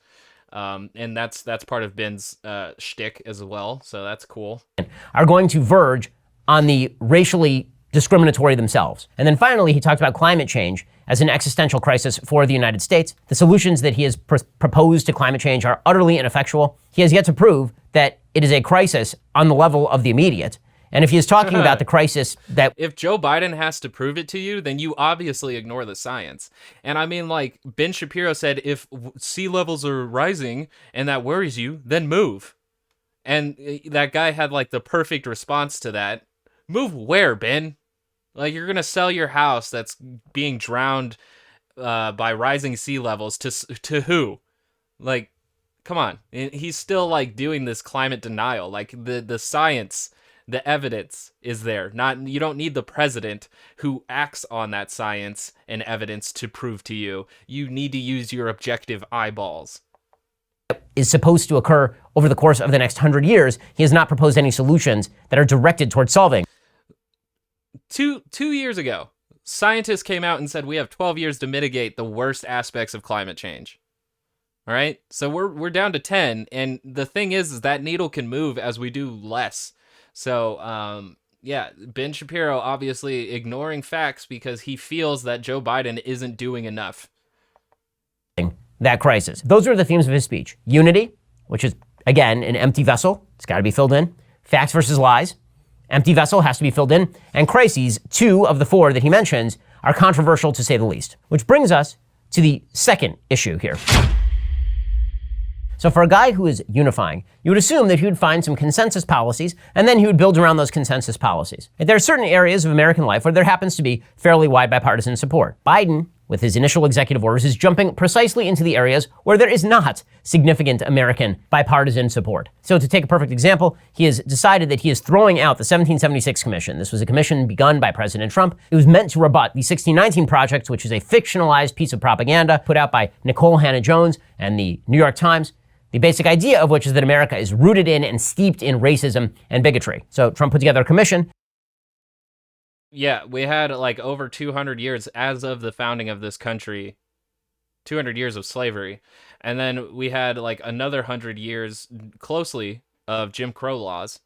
And that's part of Ben's shtick as well, so that's cool. Are going to verge on the racially discriminatory themselves. And then finally, he talked about climate change as an existential crisis for the United States. The solutions that he has proposed to climate change are utterly ineffectual. He has yet to prove that it is a crisis on the level of the immediate. And if he is talking about the crisis that... If Joe Biden has to prove it to you, then you obviously ignore the science. And I mean, like, Ben Shapiro said, if sea levels are rising and that worries you, then move. And that guy had, like, the perfect response to that. Move where, Ben? Like, you're going to sell your house that's being drowned by rising sea levels to who? Like, come on. And he's still, like, doing this climate denial. Like, the science... The evidence is there. You don't need the president who acts on that science and evidence to prove to you. You need to use your objective eyeballs. Is supposed to occur over the course of the next 100 years. He has not proposed any solutions that are directed towards solving. Two years ago, scientists came out and said we have 12 years to mitigate the worst aspects of climate change. All right, so we're down to 10, and the thing is that needle can move as we do less. So yeah, Ben Shapiro obviously ignoring facts because he feels that Joe Biden isn't doing enough. That crisis. Those are the themes of his speech. Unity, which is, again, an empty vessel. It's got to be filled in. Facts versus lies. Empty vessel has to be filled in. And crises, 2 of the 4 that he mentions, are controversial to say the least. Which brings us to the second issue here. So for a guy who is unifying, you would assume that he would find some consensus policies, and then he would build around those consensus policies. And there are certain areas of American life where there happens to be fairly wide bipartisan support. Biden, with his initial executive orders, is jumping precisely into the areas where there is not significant American bipartisan support. So to take a perfect example, he has decided that he is throwing out the 1776 Commission. This was a commission begun by President Trump. It was meant to rebut the 1619 Project, which is a fictionalized piece of propaganda put out by Nicole Hannah-Jones and the New York Times. The basic idea of which is that America is rooted in and steeped in racism and bigotry. So Trump put together a commission. Yeah, we had like over 200 years as of the founding of this country, 200 years of slavery. And then we had like another 100 years closely of Jim Crow laws.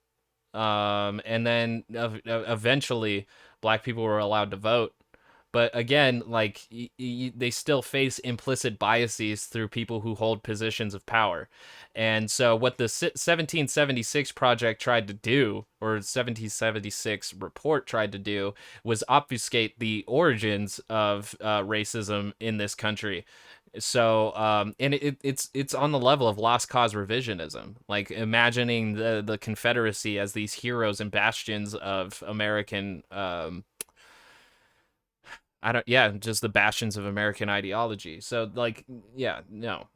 And then eventually black people were allowed to vote. But again, like they still face implicit biases through people who hold positions of power. And so what the 1776 Project tried to do, or 1776 report tried to do, was obfuscate the origins of racism in this country. So, and it's on the level of lost cause revisionism, like imagining the Confederacy as these heroes and bastions of American, just the bastions of American ideology. So like, yeah, no,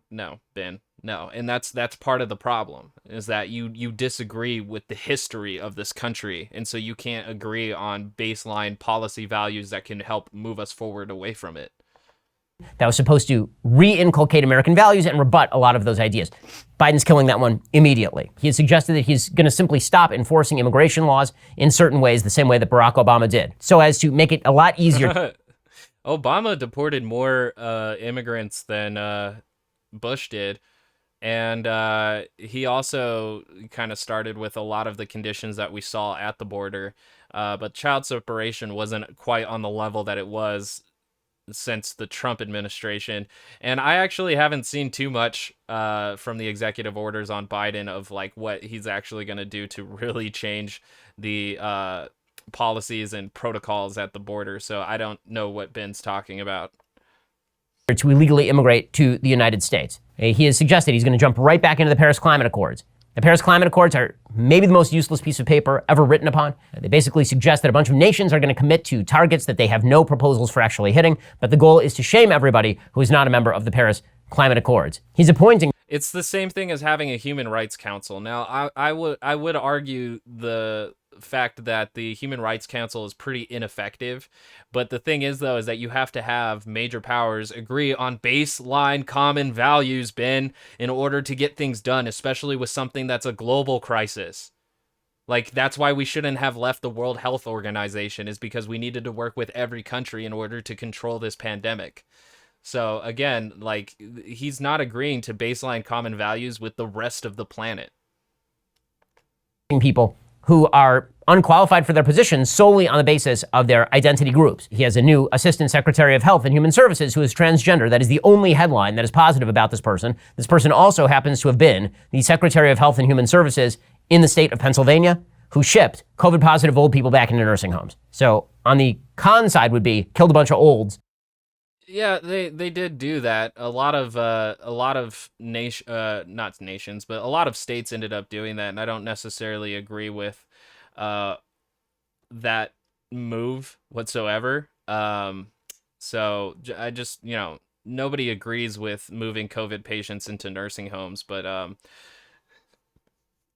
Ben, no. And that's part of the problem, is that you disagree with the history of this country. And so you can't agree on baseline policy values that can help move us forward away from it. That was supposed to re-inculcate American values and rebut a lot of those ideas. Biden's killing that one immediately. He has suggested that he's going to simply stop enforcing immigration laws in certain ways, the same way that Barack Obama did, so as to make it a lot easier. Obama deported more immigrants than Bush did. And he also kind of started with a lot of the conditions that we saw at the border. But child separation wasn't quite on the level that it was since the Trump administration. And I actually haven't seen too much from the executive orders on Biden of like what he's actually going to do to really change the policies and protocols at the border. So I don't know what Ben's talking about. To illegally immigrate to the United States. He has suggested he's going to jump right back into the Paris Climate Accords. The Paris Climate Accords are maybe the most useless piece of paper ever written upon. They basically suggest that a bunch of nations are going to commit to targets that they have no proposals for actually hitting, but the goal is to shame everybody who is not a member of the Paris Climate Accords. He's appointing... It's the same thing as having a human rights council. Now, I would argue the fact that the Human Rights Council is pretty ineffective, but the thing is, though, is that you have to have major powers agree on baseline common values, Ben, in order to get things done, especially with something that's a global crisis. Like, that's why we shouldn't have left the World Health Organization, is because we needed to work with every country in order to control this pandemic. So again, like, he's not agreeing to baseline common values with the rest of the planet. People who are unqualified for their positions solely on the basis of their identity groups. He has a new Assistant Secretary of Health and Human Services who is transgender. That is the only headline that is positive about this person. This person also happens to have been the Secretary of Health and Human Services in the state of Pennsylvania, who shipped COVID-positive old people back into nursing homes. So on the con side would be killed a bunch of olds. Yeah, they did do that. A lot of not nations, but a lot of states ended up doing that, and I don't necessarily agree with that move whatsoever. So I just, nobody agrees with moving COVID patients into nursing homes, but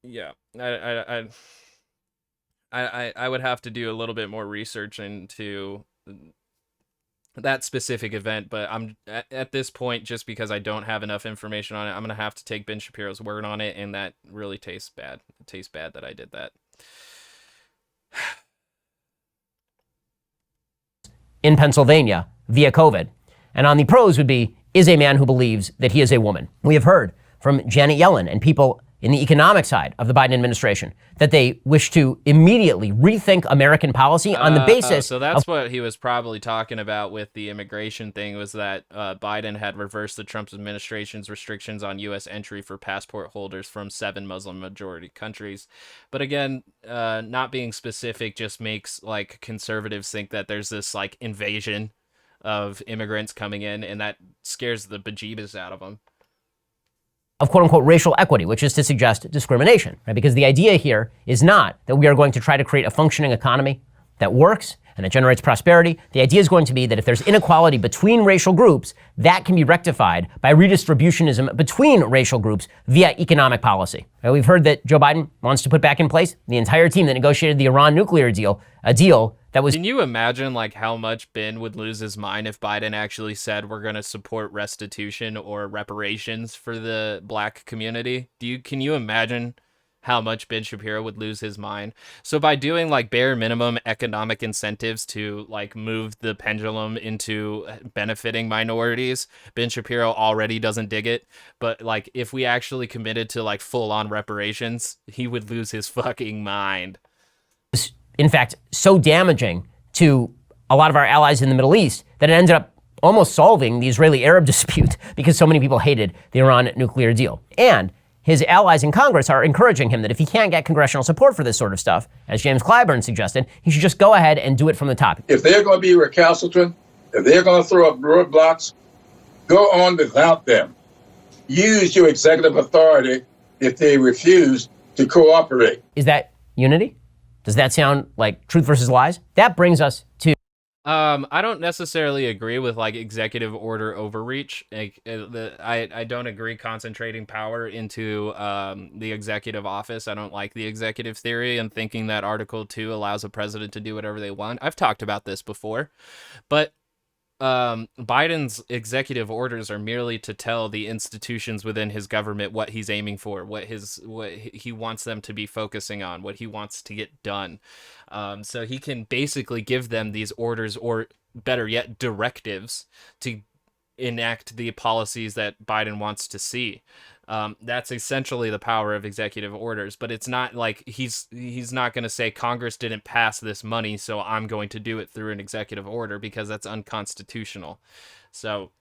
yeah, I would have to do a little bit more research into that specific event, but I'm at this point, just because I don't have enough information on it, I'm gonna have to take Ben Shapiro's word on it, and that really tastes bad. It tastes bad that I did that. in Pennsylvania via COVID. And on the pros would be, is a man who believes that he is a woman. We have heard from Janet Yellen and people in the economic side of the Biden administration that they wish to immediately rethink American policy on the basis. So that's what he was probably talking about with the immigration thing, was that Biden had reversed the Trump administration's restrictions on U.S. entry for passport holders from 7 Muslim majority countries. But again, not being specific just makes like conservatives think that there's this like invasion of immigrants coming in, and that scares the bejeebus out of them. Of quote unquote racial equity, which is to suggest discrimination, right? Because the idea here is not that we are going to try to create a functioning economy that works and that generates prosperity. The idea is going to be that if there's inequality between racial groups, that can be rectified by redistributionism between racial groups via economic policy. Right? We've heard that Joe Biden wants to put back in place the entire team that negotiated the Iran nuclear deal, a deal that was... Can you imagine like how much Ben would lose his mind if Biden actually said we're going to support restitution or reparations for the black community? Can you imagine how much Ben Shapiro would lose his mind? So by doing like bare minimum economic incentives to like move the pendulum into benefiting minorities, Ben Shapiro already doesn't dig it. But like if we actually committed to like full on reparations, he would lose his fucking mind. In fact, so damaging to a lot of our allies in the Middle East that it ended up almost solving the Israeli-Arab dispute because so many people hated the Iran nuclear deal. And his allies in Congress are encouraging him that if he can't get congressional support for this sort of stuff, as James Clyburn suggested, he should just go ahead and do it from the top. If they're going to be recalcitrant, if they're going to throw up roadblocks, go on without them. Use your executive authority if they refuse to cooperate. Is that unity? Does that sound like truth versus lies? That brings us to... I don't necessarily agree with like executive order overreach. Like, I don't agree concentrating power into the executive office. I don't like the executive theory and thinking that Article 2 allows a president to do whatever they want. I've talked about this before, but Biden's executive orders are merely to tell the institutions within his government what he's aiming for, what he wants them to be focusing on, what he wants to get done. So he can basically give them these orders, or better yet, directives to enact the policies that Biden wants to see. That's essentially the power of executive orders, but it's not like he's not going to say Congress didn't pass this money, so I'm going to do it through an executive order, because that's unconstitutional. So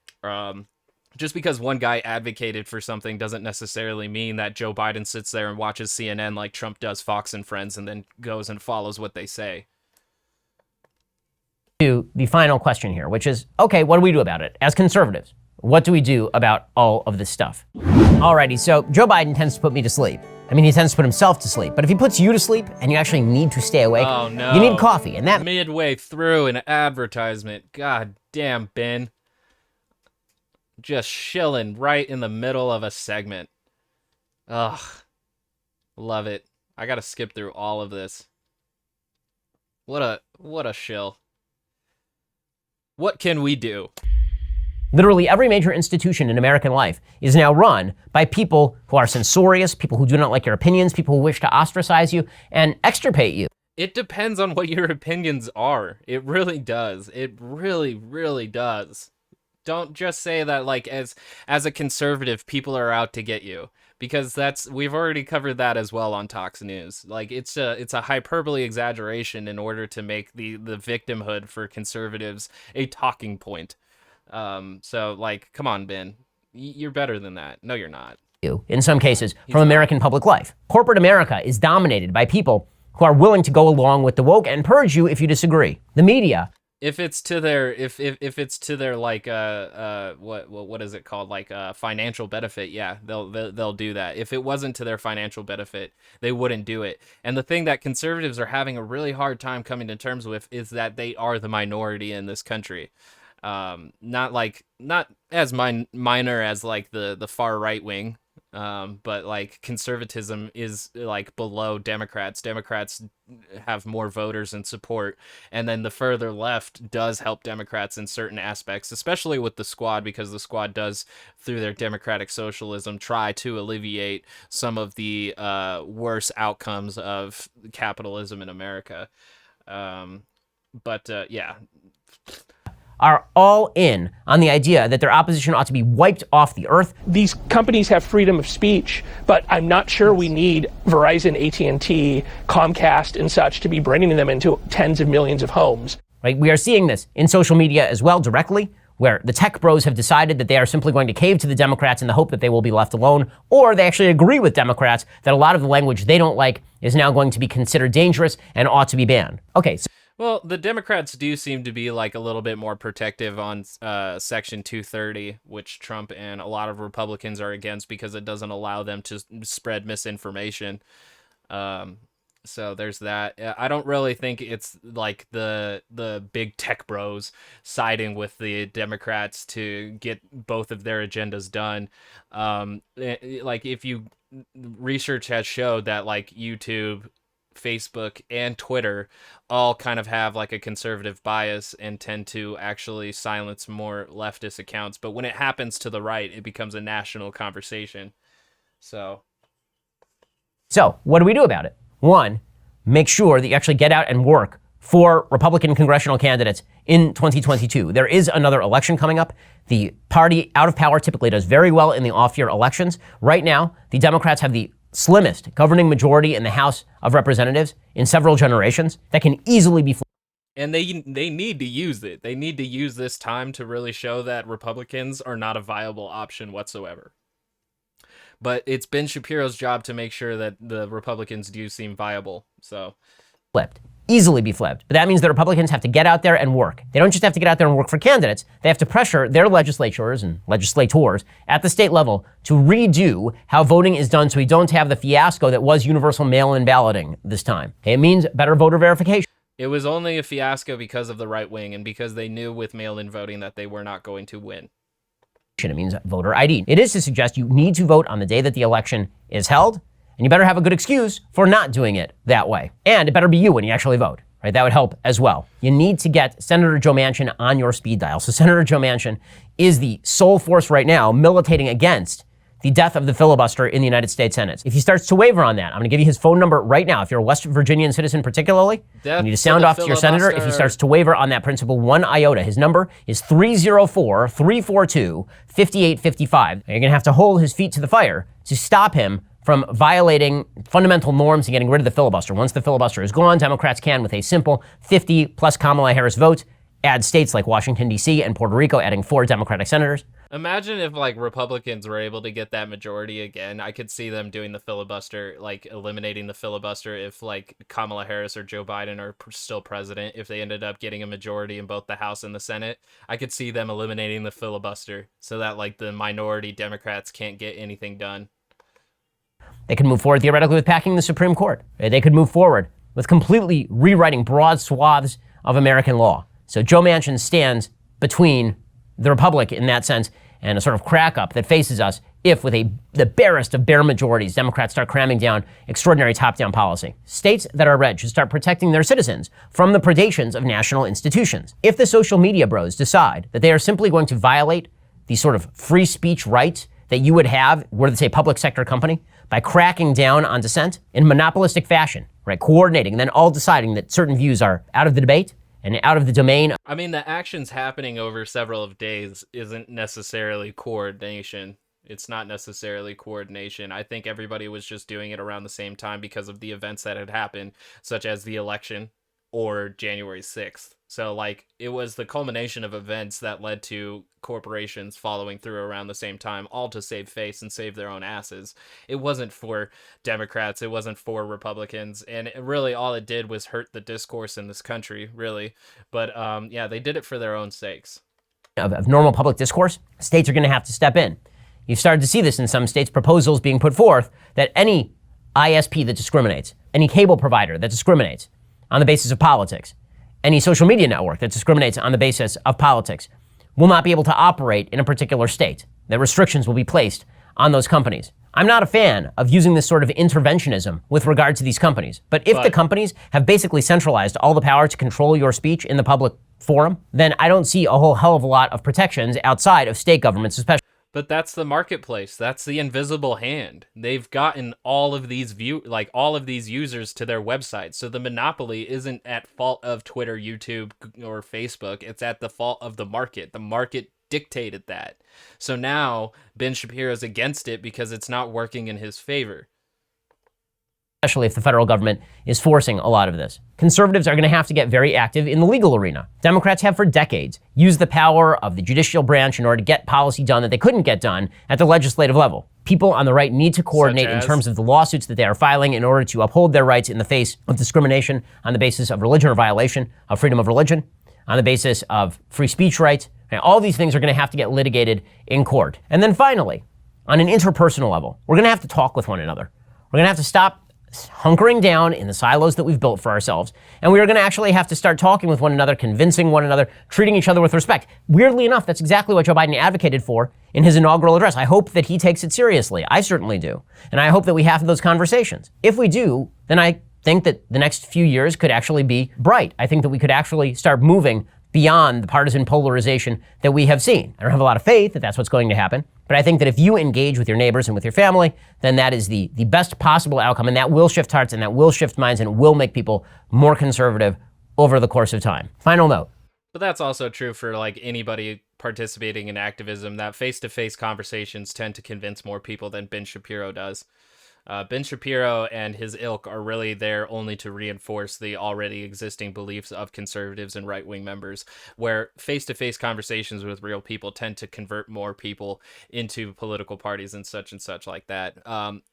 just because one guy advocated for something doesn't necessarily mean that Joe Biden sits there and watches CNN like Trump does Fox and Friends and then goes and follows what they say. To the final question here, which is, okay, what do we do about it as conservatives? What do we do about all of this stuff? Alrighty, so Joe Biden tends to put me to sleep. I mean, he tends to put himself to sleep. But if he puts you to sleep and you actually need to stay awake, oh, no. You need coffee. And that midway through an advertisement. God damn, Ben. Just shilling right in the middle of a segment. Ugh. Love it. I gotta skip through all of this. What a shill. What can we do? Literally every major institution in American life is now run by people who are censorious, people who do not like your opinions, people who wish to ostracize you and extirpate you. It depends on what your opinions are. It really does. It really, really does. Don't just say that like as a conservative, people are out to get you, because we've already covered that as well on Tox News. Like it's a hyperbole exaggeration in order to make the victimhood for conservatives a talking point. So like, come on, Ben, you're better than that. No, you're not. In some cases, from American public life. Corporate America is dominated by people who are willing to go along with the woke and purge you if you disagree. The media. If it's to their if it's to their like what is it called, like financial benefit, yeah, they'll do that. If it wasn't to their financial benefit, they wouldn't do it. And the thing that conservatives are having a really hard time coming to terms with is that they are the minority in this country. Not as minor as like the far right wing, but like conservatism is like below Democrats. Democrats have more voters and support, and then the further left does help Democrats in certain aspects, especially with the Squad, because the Squad does, through their democratic socialism, try to alleviate some of the worse outcomes of capitalism in America. Yeah. Are all in on the idea that their opposition ought to be wiped off the earth. These companies have freedom of speech, but I'm not sure we need Verizon, AT&T, Comcast, and such to be bringing them into tens of millions of homes. Right? We are seeing this in social media as well directly, where the tech bros have decided that they are simply going to cave to the Democrats in the hope that they will be left alone, or they actually agree with Democrats that a lot of the language they don't like is now going to be considered dangerous and ought to be banned. Okay. Well, the Democrats do seem to be like a little bit more protective on Section 230, which Trump and a lot of Republicans are against because it doesn't allow them to spread misinformation. So there's that. I don't really think it's like the big tech bros siding with the Democrats to get both of their agendas done. Like if you research has showed that like YouTube, Facebook, and Twitter all kind of have like a conservative bias and tend to actually silence more leftist accounts. But when it happens to the right, it becomes a national conversation. So what do we do about it? One, make sure that you actually get out and work for Republican congressional candidates in 2022. There is another election coming up. The party out of power typically does very well in the off-year elections. Right now, the Democrats have the slimmest governing majority in the House of Representatives in several generations that can easily be flipped. And they need to use it. They need to use this time to really show that Republicans are not a viable option whatsoever. But it's Ben Shapiro's job to make sure that the Republicans do seem viable. So Easily be flipped. But that means the Republicans have to get out there and work. They don't just have to get out there and work for candidates. They have to pressure their legislatures and legislators at the state level to redo how voting is done so we don't have the fiasco that was universal mail-in balloting this time. Okay, it means better voter verification. it was only a fiasco because of the right wing and because they knew with mail-in voting that they were not going to win. It means voter ID. It is to suggest you need to vote on the day that the election is held, and you better have a good excuse for not doing it that way. And it better be you when you actually vote, right? That would help as well. You need to get Senator Joe Manchin on your speed dial. So Senator Joe Manchin is the sole force right now militating against the death of the filibuster in the United States Senate. If he starts to waver on that, I'm going to give you his phone number right now. If you're a West Virginian citizen particularly, you need to sound off to your senator. If he starts to waver on that principle one iota, his number is 304-342-5855. You're going to have to hold his feet to the fire to stop him from violating fundamental norms and getting rid of the filibuster. Once the filibuster is gone, Democrats can, with a simple 50 plus Kamala Harris vote, add states like Washington, D.C. and Puerto Rico, adding 4 Democratic senators. Imagine if like Republicans were able to get that majority again. I could see them doing the filibuster, like eliminating the filibuster if like Kamala Harris or Joe Biden are still president. If they ended up getting a majority in both the House and the Senate, I could see them eliminating the filibuster so that like the minority Democrats can't get anything done. They could move forward theoretically with packing the Supreme Court. They could move forward with completely rewriting broad swaths of American law. So Joe Manchin stands between the Republic in that sense and a sort of crack up that faces us if, with the barest of bare majorities, Democrats start cramming down extraordinary top-down policy. States that are red should start protecting their citizens from the predations of national institutions. If the social media bros decide that they are simply going to violate the sort of free speech rights that you would have were this a public sector company by cracking down on dissent in monopolistic fashion, right? Coordinating and then all deciding that certain views are out of the debate and out of the domain. I mean, the actions happening over several days isn't necessarily coordination. It's not necessarily coordination. I think everybody was just doing it around the same time because of the events that had happened, such as the election or January 6th. So, like, it was the culmination of events that led to corporations following through around the same time, all to save face and save their own asses. It wasn't for Democrats. It wasn't for Republicans. And really all it did was hurt the discourse in this country, really. But, yeah, they did it for their own sakes. Of normal public discourse, states are going to have to step in. You've started to see this in some states, proposals being put forth that any ISP that discriminates, any cable provider that discriminates on the basis of politics, any social media network that discriminates on the basis of politics will not be able to operate in a particular state. That restrictions will be placed on those companies. I'm not a fan of using this sort of interventionism with regard to these companies. But if the companies have basically centralized all the power to control your speech in the public forum, then I don't see a whole hell of a lot of protections outside of state governments, especially. But that's the marketplace. That's the invisible hand. They've gotten all of these all of these users to their website. So the monopoly isn't at fault of Twitter, YouTube, or Facebook. It's at the fault of the market. The market dictated that. So now Ben Shapiro's against it because it's not working in his favor. Especially if the federal government is forcing a lot of this. Conservatives are going to have to get very active in the legal arena. Democrats have for decades used the power of the judicial branch in order to get policy done that they couldn't get done at the legislative level. People on the right need to coordinate in terms of the lawsuits that they are filing in order to uphold their rights in the face of discrimination on the basis of religion or violation of freedom of religion, on the basis of free speech rights. And all these things are going to have to get litigated in court. And then finally, on an interpersonal level, we're going to have to talk with one another. We're going to have to stop hunkering down in the silos that we've built for ourselves. And we are going to actually have to start talking with one another, convincing one another, treating each other with respect. Weirdly enough, that's exactly what Joe Biden advocated for in his inaugural address. I hope that he takes it seriously. I certainly do. And I hope that we have those conversations. If we do, then I think that the next few years could actually be bright. I think that we could actually start moving beyond the partisan polarization that we have seen. I don't have a lot of faith that that's what's going to happen, but I think that if you engage with your neighbors and with your family, then that is the best possible outcome, and that will shift hearts, and that will shift minds, and it will make people more conservative over the course of time. Final note. But that's also true for like anybody participating in activism, that face-to-face conversations tend to convince more people than Ben Shapiro does. Ben Shapiro and his ilk are really there only to reinforce the already existing beliefs of conservatives and right-wing members, where face-to-face conversations with real people tend to convert more people into political parties and such like that.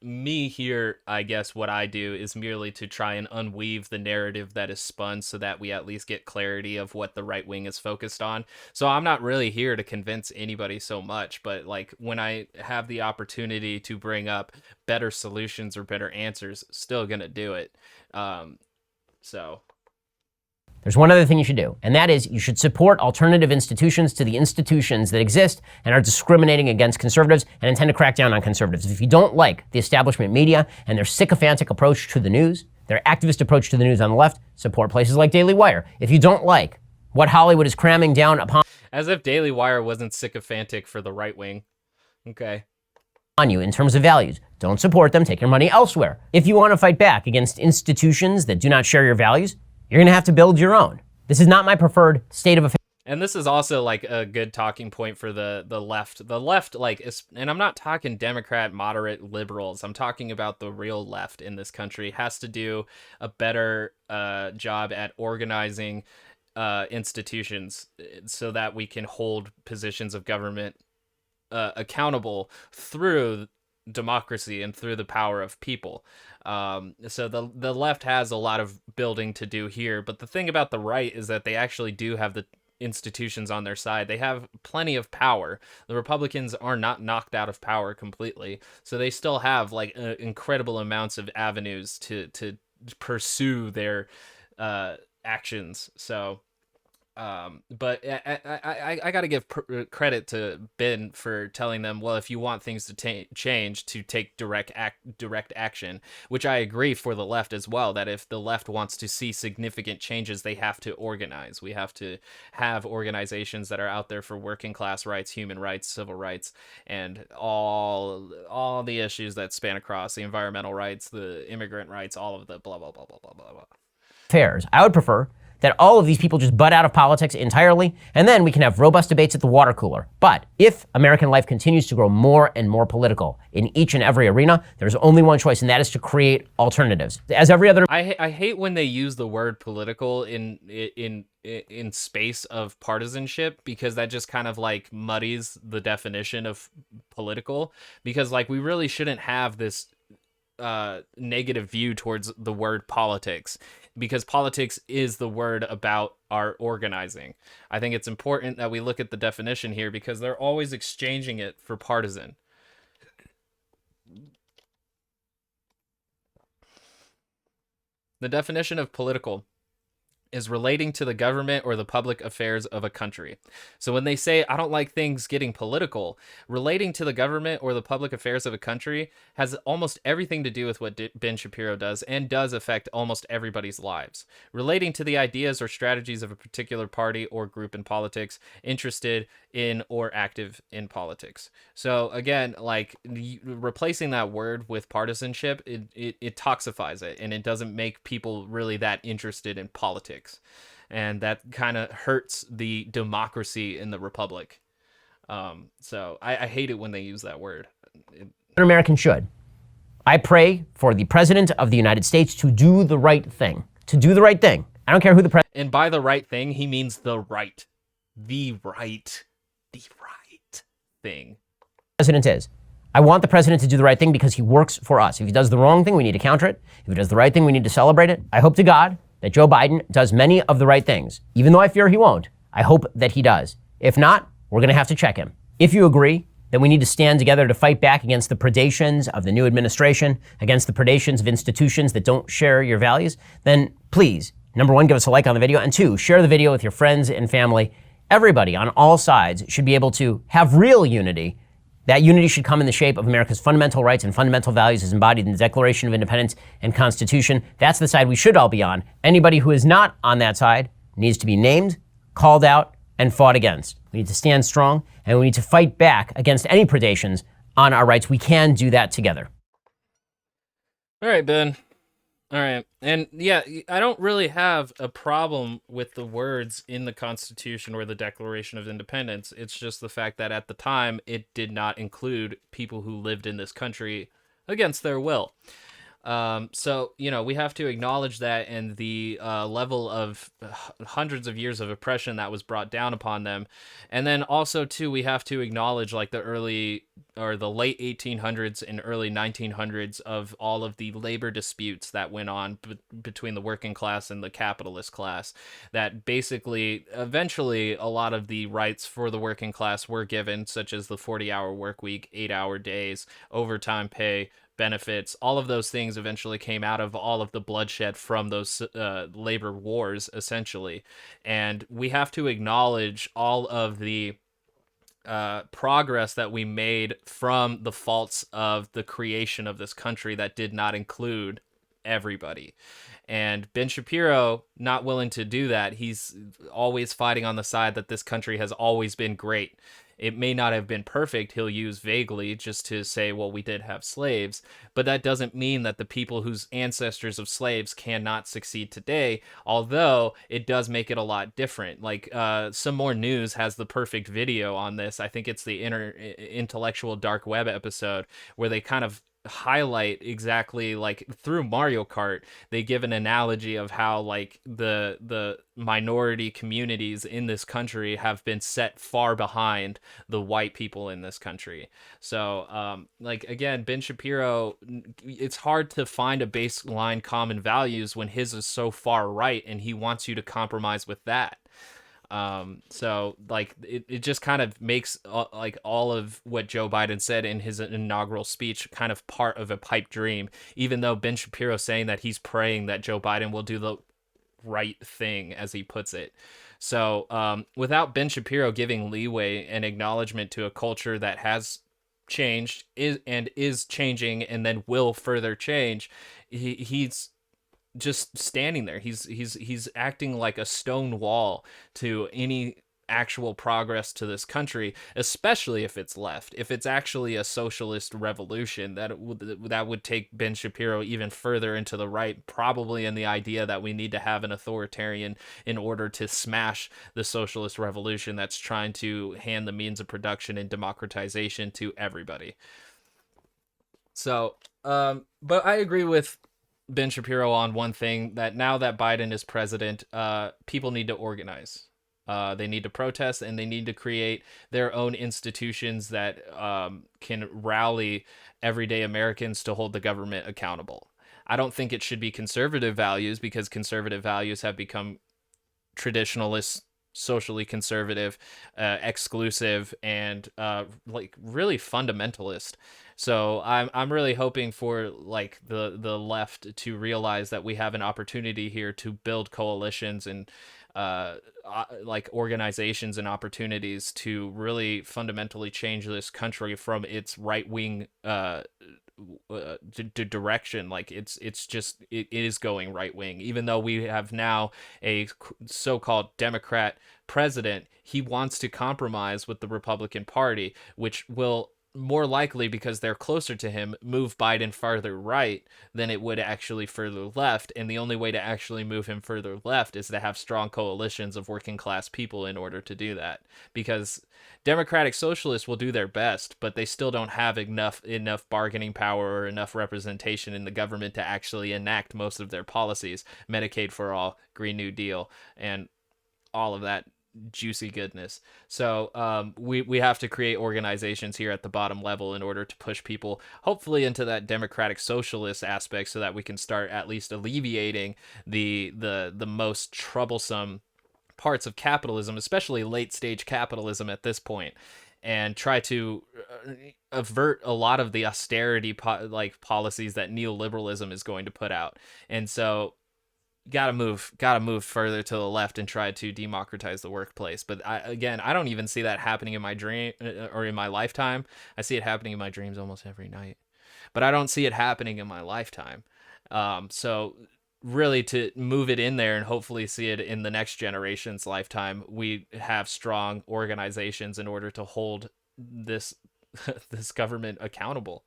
Me here, I guess what I do is merely to try and unweave the narrative that is spun so that we at least get clarity of what the right wing is focused on. So I'm not really here to convince anybody so much, but like when I have the opportunity to bring up better solutions or better answers, still gonna do it. So there's one other thing you should do, and that is you should support alternative institutions to the institutions that exist and are discriminating against conservatives and intend to crack down on conservatives. If you don't like the establishment media and their sycophantic approach to the news, their activist approach to the news on the left, support places like Daily Wire. If you don't like what Hollywood is cramming down upon as if Daily Wire wasn't sycophantic for the right wing. Okay. On you in terms of values, don't support them, take your money elsewhere. If you want to fight back against institutions that do not share your values, you're going to have to build your own. This is not my preferred state of affairs. And this is also like a good talking point for the left. The left, like, and I'm not talking Democrat, moderate, liberals. I'm talking about the real left in this country has to do a better job at organizing institutions so that we can hold positions of government accountable through democracy and through the power of people. So the left has a lot of building to do here, but the thing about the right is that they actually do have the institutions on their side. They have plenty of power. The Republicans are not knocked out of power completely, so they still have like incredible amounts of avenues to pursue their actions. So but I got to give credit to Ben for telling them, well, if you want things to change, to take direct action, which I agree for the left as well, that if the left wants to see significant changes, they have to organize. We have to have organizations that are out there for working class rights, human rights, civil rights, and all the issues that span across the environmental rights, the immigrant rights, all of the blah, blah, blah, blah, blah, blah, blah. Affairs. I would prefer that all of these people just butt out of politics entirely, and then we can have robust debates at the water cooler. But if American life continues to grow more and more political in each and every arena, there's only one choice, and that is to create alternatives. As every other, I hate when they use the word political in space of partisanship, because that just kind of like muddies the definition of political, because like we really shouldn't have this negative view towards the word politics, because politics is the word about our organizing. I think it's important that we look at the definition here, because they're always exchanging it for partisan. The definition of political is relating to the government or the public affairs of a country. So when they say, I don't like things getting political, relating to the government or the public affairs of a country has almost everything to do with what Ben Shapiro does and does affect almost everybody's lives. Relating to the ideas or strategies of a particular party or group in politics, interested in or active in politics. So again, like replacing that word with partisanship, it toxifies it, and it doesn't make people really that interested in politics. And that kind of hurts the democracy in the republic. So I hate it when they use that word. American should. I pray for the President of the United States to do the right thing. To do the right thing. I don't care who the president. And by the right thing, he means the right thing. President is. I want the president to do the right thing because he works for us. If he does the wrong thing, we need to counter it. If he does the right thing, we need to celebrate it. I hope to God that Joe Biden does many of the right things. Even though I fear he won't, I hope that he does. If not, we're going to have to check him. If you agree that we need to stand together to fight back against the predations of the new administration, against the predations of institutions that don't share your values, then please, number one, give us a like on the video, and two, share the video with your friends and family. Everybody on all sides should be able to have real unity. That unity should come in the shape of America's fundamental rights and fundamental values as embodied in the Declaration of Independence and Constitution. That's the side we should all be on. Anybody who is not on that side needs to be named, called out, and fought against. We need to stand strong, and we need to fight back against any predations on our rights. We can do that together. All right, Ben. All right. And yeah, I don't really have a problem with the words in the Constitution or the Declaration of Independence. It's just the fact that at the time, it did not include people who lived in this country against their will. So, you know, we have to acknowledge that and the level of hundreds of years of oppression that was brought down upon them. And then also, too, we have to acknowledge like the early or the late 1800s and early 1900s of all of the labor disputes that went on between the working class and the capitalist class, that basically eventually a lot of the rights for the working class were given, such as the 40-hour work week, 8-hour days, overtime pay, benefits. All of those things eventually came out of all of the bloodshed from those labor wars, essentially. And we have to acknowledge all of the progress that we made from the faults of the creation of this country that did not include everybody. And Ben Shapiro, not willing to do that, he's always fighting on the side that this country has always been great. It may not have been perfect, he'll use vaguely just to say, well, we did have slaves, but that doesn't mean that the people whose ancestors of slaves cannot succeed today, although it does make it a lot different. Like, Some More News has the perfect video on this. I think it's the Intellectual Dark Web episode where they kind of highlight exactly, like through Mario Kart, they give an analogy of how like the minority communities in this country have been set far behind the white people in this country. So like again, Ben Shapiro, it's hard to find a baseline common values when his is so far right and he wants you to compromise with that. So like it just kind of makes like all of what Joe Biden said in his inaugural speech kind of part of a pipe dream, even though Ben Shapiro saying that he's praying that Joe Biden will do the right thing, as he puts it. So without Ben Shapiro giving leeway and acknowledgement to a culture that has changed is changing and then will further change, he's just standing there. He's acting like a stone wall to any actual progress to this country, especially if it's left. If it's actually a socialist revolution, that would take Ben Shapiro even further into the right, probably in the idea that we need to have an authoritarian in order to smash the socialist revolution that's trying to hand the means of production and democratization to everybody. So, but I agree with Ben Shapiro on one thing, that now that Biden is president, people need to organize. They need to protest, and they need to create their own institutions that can rally everyday Americans to hold the government accountable. I don't think it should be conservative values, because conservative values have become traditionalist socially conservative, exclusive, and like really fundamentalist. So I'm really hoping for like the left to realize that we have an opportunity here to build coalitions and like organizations and opportunities to really fundamentally change this country from its right wing direction. Like it is going right wing, even though we have now a so-called Democrat president. He wants to compromise with the Republican Party, which will more likely, because they're closer to him, move Biden farther right than it would actually further left. And the only way to actually move him further left is to have strong coalitions of working class people in order to do that. Because Democratic Socialists will do their best, but they still don't have enough bargaining power or enough representation in the government to actually enact most of their policies. Medicaid for all, Green New Deal, and all of that juicy goodness. So we have to create organizations here at the bottom level in order to push people hopefully into that democratic socialist aspect, so that we can start at least alleviating the most troublesome parts of capitalism, especially late stage capitalism at this point, and try to avert a lot of the austerity policies that neoliberalism is going to put out. And so gotta move further to the left and try to democratize the workplace. But I don't even see that happening in my dream or in my lifetime. I see it happening in my dreams almost every night, but I don't see it happening in my lifetime. So really, to move it in there and hopefully see it in the next generation's lifetime, we have strong organizations in order to hold this this government accountable.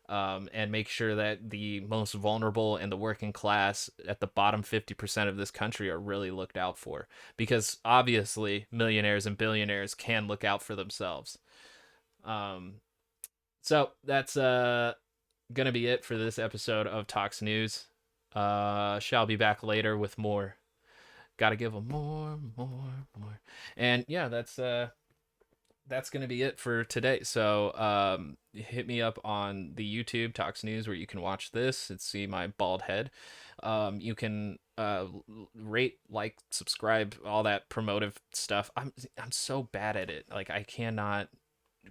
And make sure that the most vulnerable and the working class at the bottom 50% of this country are really looked out for. Because obviously, millionaires and billionaires can look out for themselves. So that's gonna be it for this episode of Tox News. Shall be back later with more. Gotta give them more. And yeah, that's going to be it for today. So hit me up on the YouTube Tox News, where you can watch this and see my bald head. You can rate, like, subscribe, all that promotive stuff. I'm so bad at it. Like, I cannot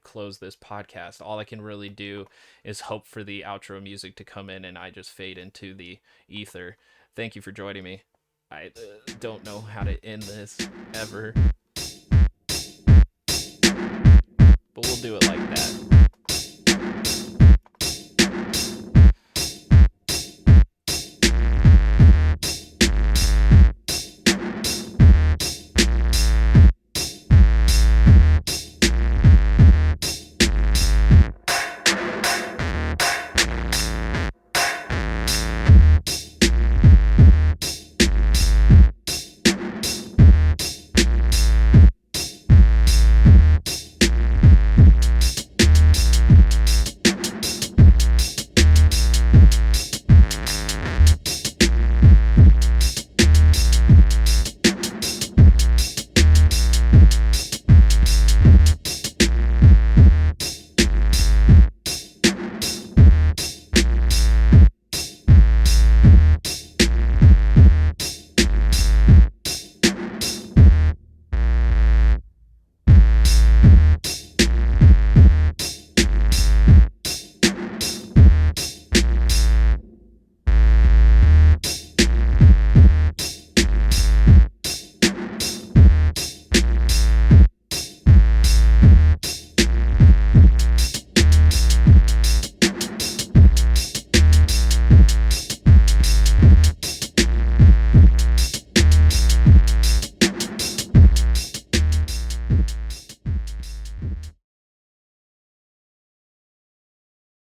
close this podcast. All I can really do is hope for the outro music to come in and I just fade into the ether. Thank you for joining me. I don't know how to end this ever, but we'll do it like that.